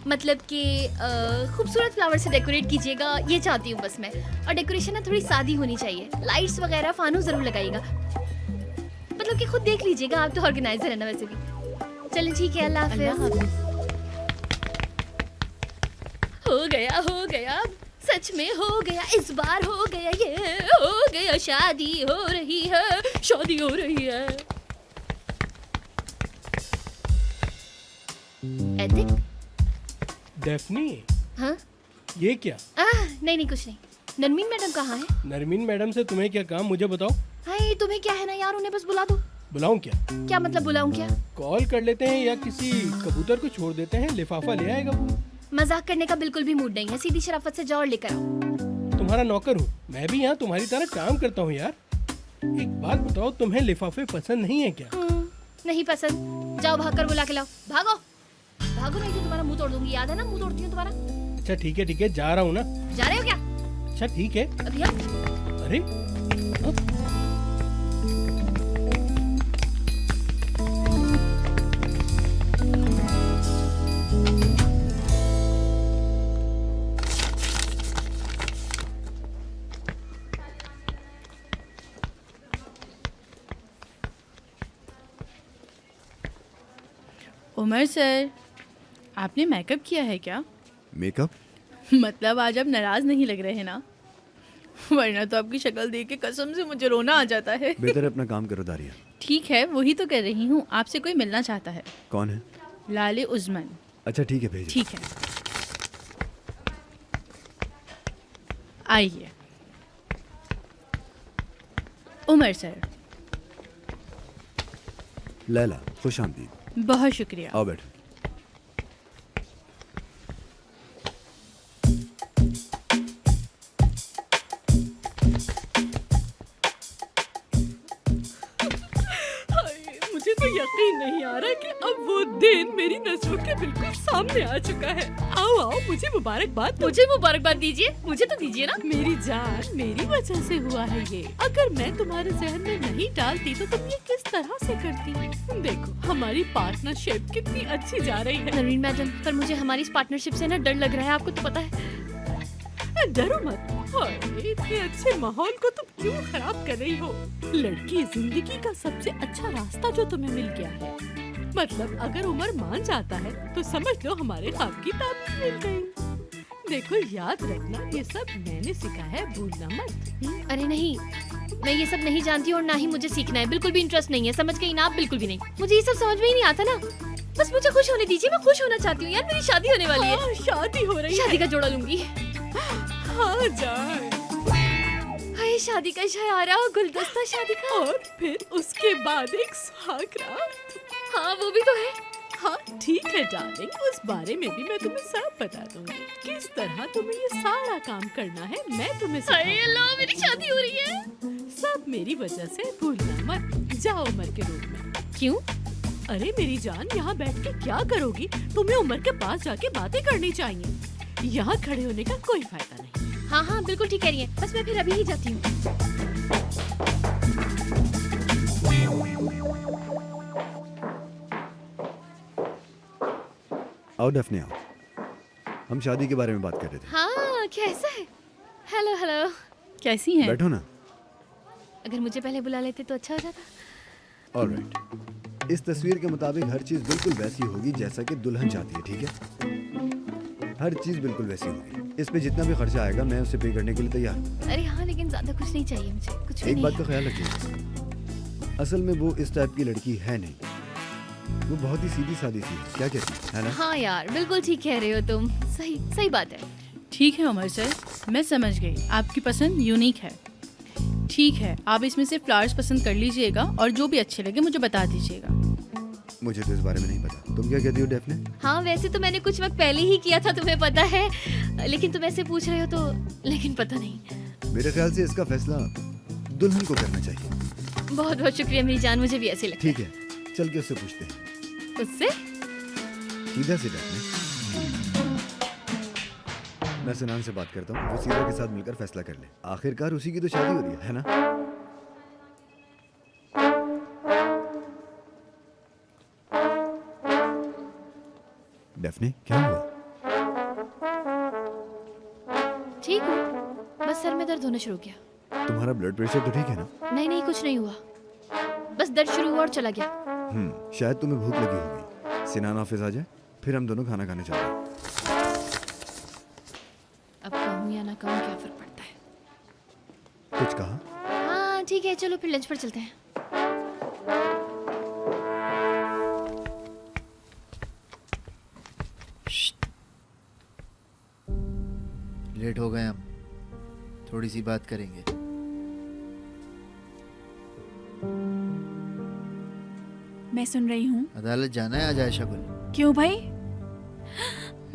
मतलब कि खूबसूरत फ्लावर से डेकोरेट कीजिएगा, ये चाहती हूँ बस मैं। और डेकोरेशन ना थोड़ी सादी होनी चाहिए, लाइट्स वगैरह फानूस जरूर लगाइएगा, मतलब कि खुद देख लीजिएगा, आप तो ऑर्गेनाइजर है ना वैसे भी। चलिए ठीक है, अल्लाह हाफिज़। हो गया सच में हो गया, इस बार हो गया, ये हो गया, शादी हो रही है, शादी हो रही है। एथिक? डैफ्नी? हाँ? ये क्या? नहीं कुछ नहीं। नरमीन मैडम कहाँ है? नरमीन मैडम से तुम्हें क्या काम, मुझे बताओ। हाय तुम्हें क्या है ना यार, उन्हें बस बुला दो। बुलाऊं क्या? क्या मतलब बुलाऊं क्या? कॉल कर लेते हैं या किसी कबूतर को छोड़ देते हैं, लिफाफा ले आएगा वो। मजाक करने का बिल्कुल भी मूड नहीं है, सीधी शराफत से जाओ और लेकर आओ। तुम्हारा नौकर हूँ मैं भी, यहाँ तुम्हारी तरह काम करता हूँ यार। एक बात बताओ, तुम्हें लिफाफे पसंद नहीं है क्या? नहीं पसंद, जाओ भाग कर बुला के लाओ। भागो भागो, नहीं तो तुम्हारा मुंह तोड़ दूंगी, याद है ना, मुंह तोड़ती हूँ तुम्हारा। अच्छा ठीक है, जा रहा हूँ ना। जा रहे हो क्या? अच्छा ठीक है। अभी आओ। अरे उमर सर, आपने मेकअप किया है क्या? मेकअप? मतलब आज आप नाराज नहीं लग रहे हैं ना? वरना तो आपकी शक्ल देख के कसम से मुझे रोना आ जाता है। बेहतर अपना काम करो दारिया। ठीक है, वही तो कर रही हूँ। आपसे कोई मिलना चाहता है। कौन है? लाले उस्मान। अच्छा ठीक है, भेजो। ठीक है, आइए। उमर सर। लैला, खुश आमदीद। बहुत शुक्रिया। आओ बैठो। मुझे तो यकीन नहीं आ रहा कि अब वो दिन मेरी नज़रों के बिल्कुल सामने आ चुका है। आओ आओ, मुझे मुबारकबाद। मुझे मुबारकबाद दीजिए, मुझे तो दीजिए ना। मेरी जान, मेरी वजह से हुआ है ये। अगर मैं तुम्हारे जहन में नहीं डालती तो तुम ये किस तरह से करती? देखो हमारी पार्टनरशिप कितनी अच्छी जा रही है। नरमीन मैडम, पर मुझे हमारी इस पार्टनरशिप से ना डर लग रहा है, आपको तो पता है। डरो मत। अरे इतने अच्छे माहौल को तुम क्यों खराब कर रही हो? लड़की जिंदगी का सबसे अच्छा रास्ता जो तुम्हें मिल गया है। मतलब अगर उमर मान जाता है तो समझ लो हमारे ख्वाब की ताबीर मिल गई। देखो याद रखना, ये सब मैंने सीखा है, भूलना मत। अरे नहीं, मैं ये सब नहीं जानती और ना ही मुझे सीखना है। बिल्कुल भी इंटरेस्ट नहीं है, समझ गई ना आप? बिल्कुल भी नहीं, मुझे ये सब समझ में ही नहीं आता ना। बस मुझे खुश होने दीजिए, मैं खुश होना चाहती हूँ यार। मेरी शादी होने वाली है। शादी हो रही है। शादी का जोड़ा लूंगी। हाँ जान। हाय शादी का इशारा, गुलदस्ता शादी का, और फिर उसके बाद एक सुहाग रात। हाँ वो भी तो है। हाँ ठीक है डार्लिंग, उस बारे में भी मैं तुम्हें सब बता दूंगी। किस तरह तुम्हें ये सारा काम करना है मैं तुम्हें हाय अल्लाह, मेरी शादी हो रही है। सब मेरी वजह से, भूलना मत। जाओ उमर के रूम में। क्यों? अरे मेरी जान, यहाँ बैठ के क्या करोगी? तुम्हें उमर के पास जाके बातें करनी चाहिए। यहाँ खड़े होने का कोई फायदा नहीं। हाँ हाँ बिल्कुल ठीक कह रही है। बस मैं फिर अभी ही जाती हूँ। आओ डैफ्ने आओ, हम शादी के बारे में बात कर रहे थे। हाँ कैसा है? हेलो हेलो, कैसी हैं? बैठो ना। अगर मुझे पहले बुला लेते तो अच्छा हो जाता। ऑलराइट, इस तस्वीर के मुताबिक हर चीज बिल्कुल वैसी होगी जैसा कि दुल्हन चाहती है, ठीक है? हर चीज बिल्कुल वैसी होगी। इस पे जितना भी खर्चा आएगा मैं उसे पे करने के लिए तैयार हूँ। अरे हाँ, लेकिन ज्यादा कुछ नहीं चाहिए मुझे, कुछ भी एक नहीं बात है। का ख्याल रखिए, असल में वो इस टाइप की लड़की है नहीं, वो बहुत ही सीधी सादी सी है। क्या कहती है ना? हाँ यार बिल्कुल ठीक कह रहे हो तुम, सही सही बात है। ठीक है उमर सर, मैं समझ गई, आपकी पसंद यूनिक है। ठीक है, आप इसमें से फ्लावर्स पसंद कर लीजिएगा और जो भी अच्छे लगे मुझे बता दीजिएगा। मुझे तो इस बारे में नहीं पता, तुम क्या कहती हो डैफ्ने? हाँ वैसे तो मैंने कुछ वक्त पहले ही किया था, तुम्हें पता है, लेकिन तुम ऐसे पूछ रहे हो तो, लेकिन पता नहीं। मेरे ख्याल से इसका फैसला दुल्हन को करना चाहिए। बहुत बहुत शुक्रिया मेरी जान, मुझे भी ऐसे लगता है। ठीक है, चल के उससे पूछते हैं। उससे? सीधा सीधा मैं सिनान से बात करता हूँ, वो सीधा के साथ मिलकर फैसला कर ले। आखिरकार उसी की तो शादी हो रही है ना? डैफ्ने क्या हुआ? ठीक हूँ, बस सर में दर्द होना शुरू हो गया। तुम्हारा ब्लड प्रेशर तो ठीक है ना? नहीं नहीं कुछ नहीं हुआ, बस दर्द शुरू हुआ और चला गया। शायद तुम्हें भूख लगी होगी। सिनान ऑफिस आ जाए, फिर हम दोनों खाना खाने चलते हैं। अब कहूँ या ना कहूँ क्या फर्क पड़ता है? कुछ कहा? हाँ ठीक है, चलो फिर लंच पर चलते हैं। लेट हो गए हम, थोड़ी सी बात करेंगे। मैं सुन रही हूँ। अदालत जाना है आज आयशा गुल। क्यों भाई?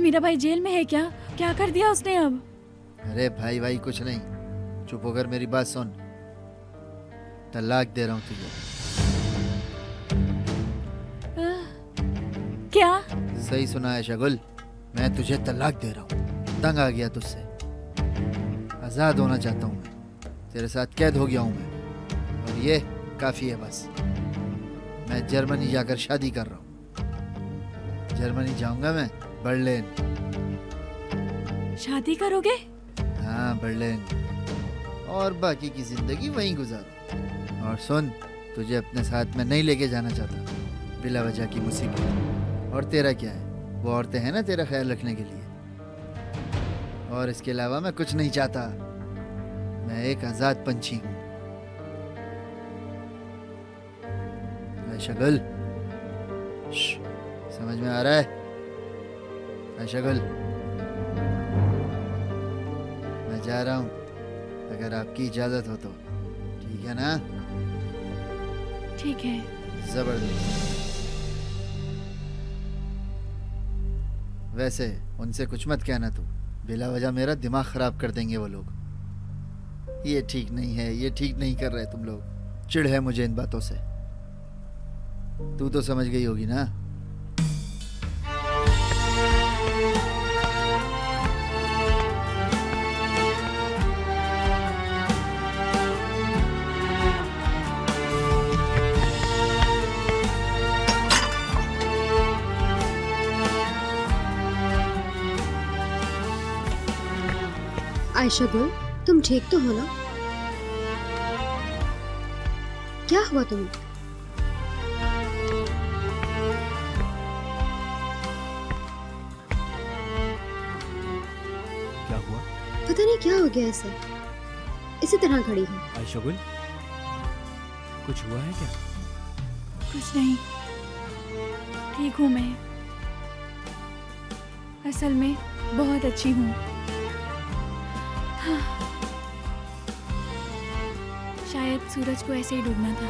मेरा भाई जेल में है क्या? क्या कर दिया उसने अब? अरे भाई कुछ नहीं, चुप होकर मेरी बात सुन। तलाक दे रहा हूँ तुझे। क्या? सही सुना है शगुल, मैं तुझे तलाक दे रहा हूँ। तंग आ गया तुझसे, आजाद होना चाहता हूँ मैं। तेरे साथ कैद हो गया हूँ मैं, और ये काफी है बस। मैं जर्मनी जाकर शादी कर रहा हूँ। जर्मनी जाऊंगा मैं, बर्लिन। शादी करोगे? हाँ बर्लिन, और बाकी की जिंदगी वहीं गुजारो। और सुन, तुझे अपने साथ में नहीं लेके जाना चाहता बिला वजह की मुसीबत। और तेरा क्या है, वो औरतें हैं ना तेरा ख्याल रखने के लिए। और इसके अलावा मैं कुछ नहीं चाहता। मैं एक आजाद पंछी हूँ। शगल, समझ में आ रहा है? शगल, मैं जा रहा हूँ, अगर आपकी इजाजत हो तो। ठीक है ना? ठीक है। जबरदस्त। वैसे उनसे कुछ मत कहना तू, बिला वजह मेरा दिमाग खराब कर देंगे वो लोग। ये ठीक नहीं है, ये ठीक नहीं कर रहे तुम लोग। चिढ़ है मुझे इन बातों से। तू तो समझ गई होगी ना? आयशा गुल, तुम ठीक तो हो ना? क्या हुआ तुम्हें? क्या हुआ? पता नहीं क्या हो गया ऐसे, इसी तरह खड़ी हूँ। आयशा गुल, कुछ हुआ है क्या? कुछ नहीं, ठीक हूँ मैं। असल में बहुत अच्छी हूँ। हाँ। शायद सूरज को ऐसे ही डूबना था।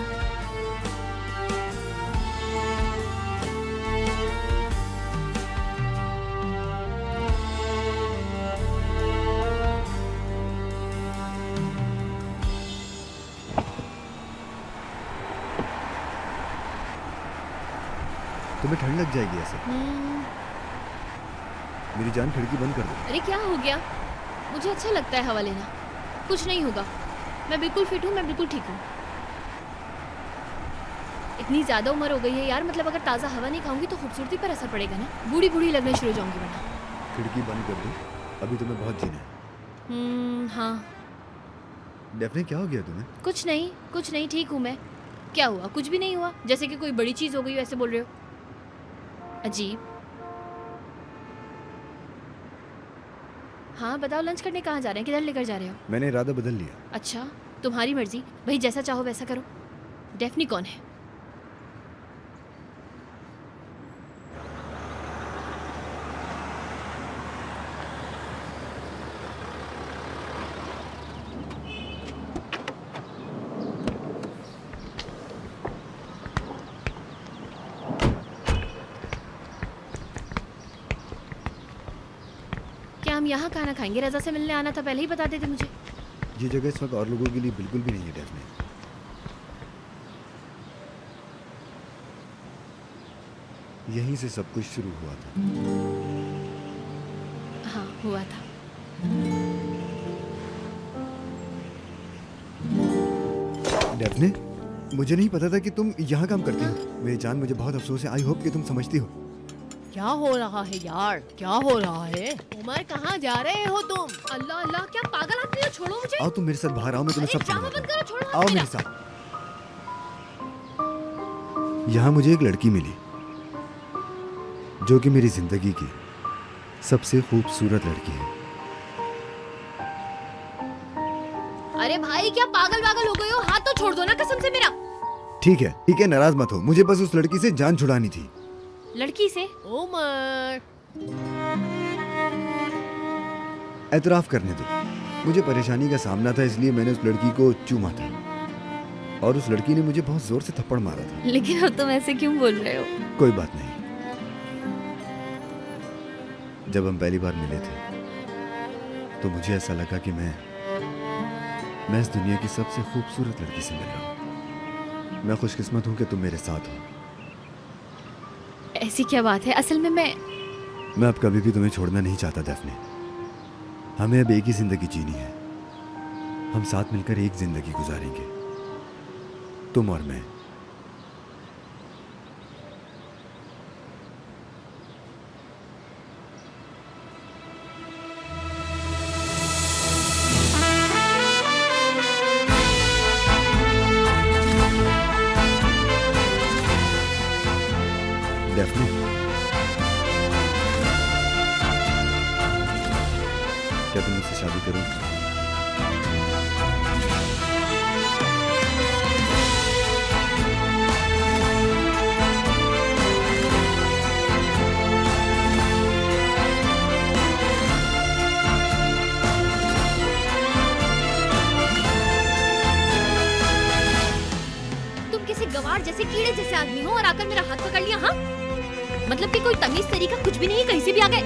तुम्हें ठंड लग जाएगी ऐसे। मेरी जान, खिड़की बंद कर दो। अरे क्या हो गया? मुझे अच्छा लगता है हवा लेना। कुछ नहीं होगा, मैं बिल्कुल फिट हूँ, मैं बिल्कुल ठीक हूँ। इतनी ज़्यादा उम्र हो गई है यार, मतलब अगर ताज़ा हवा नहीं खाऊंगी तो खूबसूरती पर असर पड़ेगा ना। बूढ़ी बूढ़ी लगने शुरू हो जाऊंगी वरना। खिड़की बंद कर दो, अभी तुम्हें बहुत जीना है। हाँ। डेफने, क्या हो गया तुम्हें? कुछ नहीं, ठीक हूँ मैं। क्या हुआ? कुछ भी नहीं हुआ, जैसे कि कोई बड़ी चीज़ हो गई हो ऐसे बोल रहे हो। अजीब। हाँ बताओ, लंच करने कहाँ जा रहे हैं? किधर लेकर जा रहे हो? मैंने इरादा बदल लिया। अच्छा, तुम्हारी मर्जी भाई, जैसा चाहो वैसा करो। डेफनी कौन है? क्या हम यहाँ खाना खाएंगे? रजा से मिलने आना था, पहले ही बता देते मुझे। ये जगह इस वक्त और लोगों के लिए बिल्कुल भी नहीं है डेफने। यहीं से सब कुछ शुरू हुआ था। हाँ हुआ था। डेफने, मुझे नहीं पता था कि तुम यहाँ काम करती हो। मेरी जान, मुझे बहुत अफसोस है। आई होप कि तुम समझती हो। क्या हो रहा है यार? क्या हो रहा है? उमर, कहाँ जा रहे हो तुम? अल्लाह अल्लाह, क्या पागल आदमी हो? छोड़ो मुझे। आओ तुम मेरे साथ बाहर आओ, मैं तुम्हें सब ड्रामा बंद करो, छोड़ो। आओ मेरे साथ। यहाँ मुझे एक लड़की मिली जो कि मेरी जिंदगी की सबसे खूबसूरत लड़की है। अरे भाई, क्या पागल वागल हो गए हो? हाथ तो छोड़ दो ना कसम से मेरा। ठीक है, नाराज मत हो। मुझे बस उस लड़की से जान छुड़ानी थी। लड़की से? उमर, एतराफ करने दो, मुझे परेशानी का सामना था, इसलिए मैंने उस लड़की को चूमा था और उस लड़की ने मुझे बहुत जोर से थप्पड़ मारा था। लेकिन अब तुम ऐसे क्यों बोल रहे हो? कोई बात नहीं। जब हम पहली बार मिले थे तो मुझे ऐसा लगा कि मैं इस दुनिया की सबसे खूबसूरत लड़की से मिल रहा हूँ। मैं खुशकिस्मत हूँ कि तुम मेरे साथ हो। ऐसी क्या बात है? असल में मैं अब कभी भी तुम्हें छोड़ना नहीं चाहता डेफने। हमें अब एक ही जिंदगी जीनी है। हम साथ मिलकर एक जिंदगी गुजारेंगे, तुम और मैं। डेफने, क्या तुम मुझसे शादी करोगी? तुम किसी गवार जैसे, कीड़े जैसे आदमी हो और आकर मेरा हाथ पकड़ लिया। हाँ मतलब कि कोई तमीज तरीका कुछ भी नहीं है, कहीं से भी आ गए।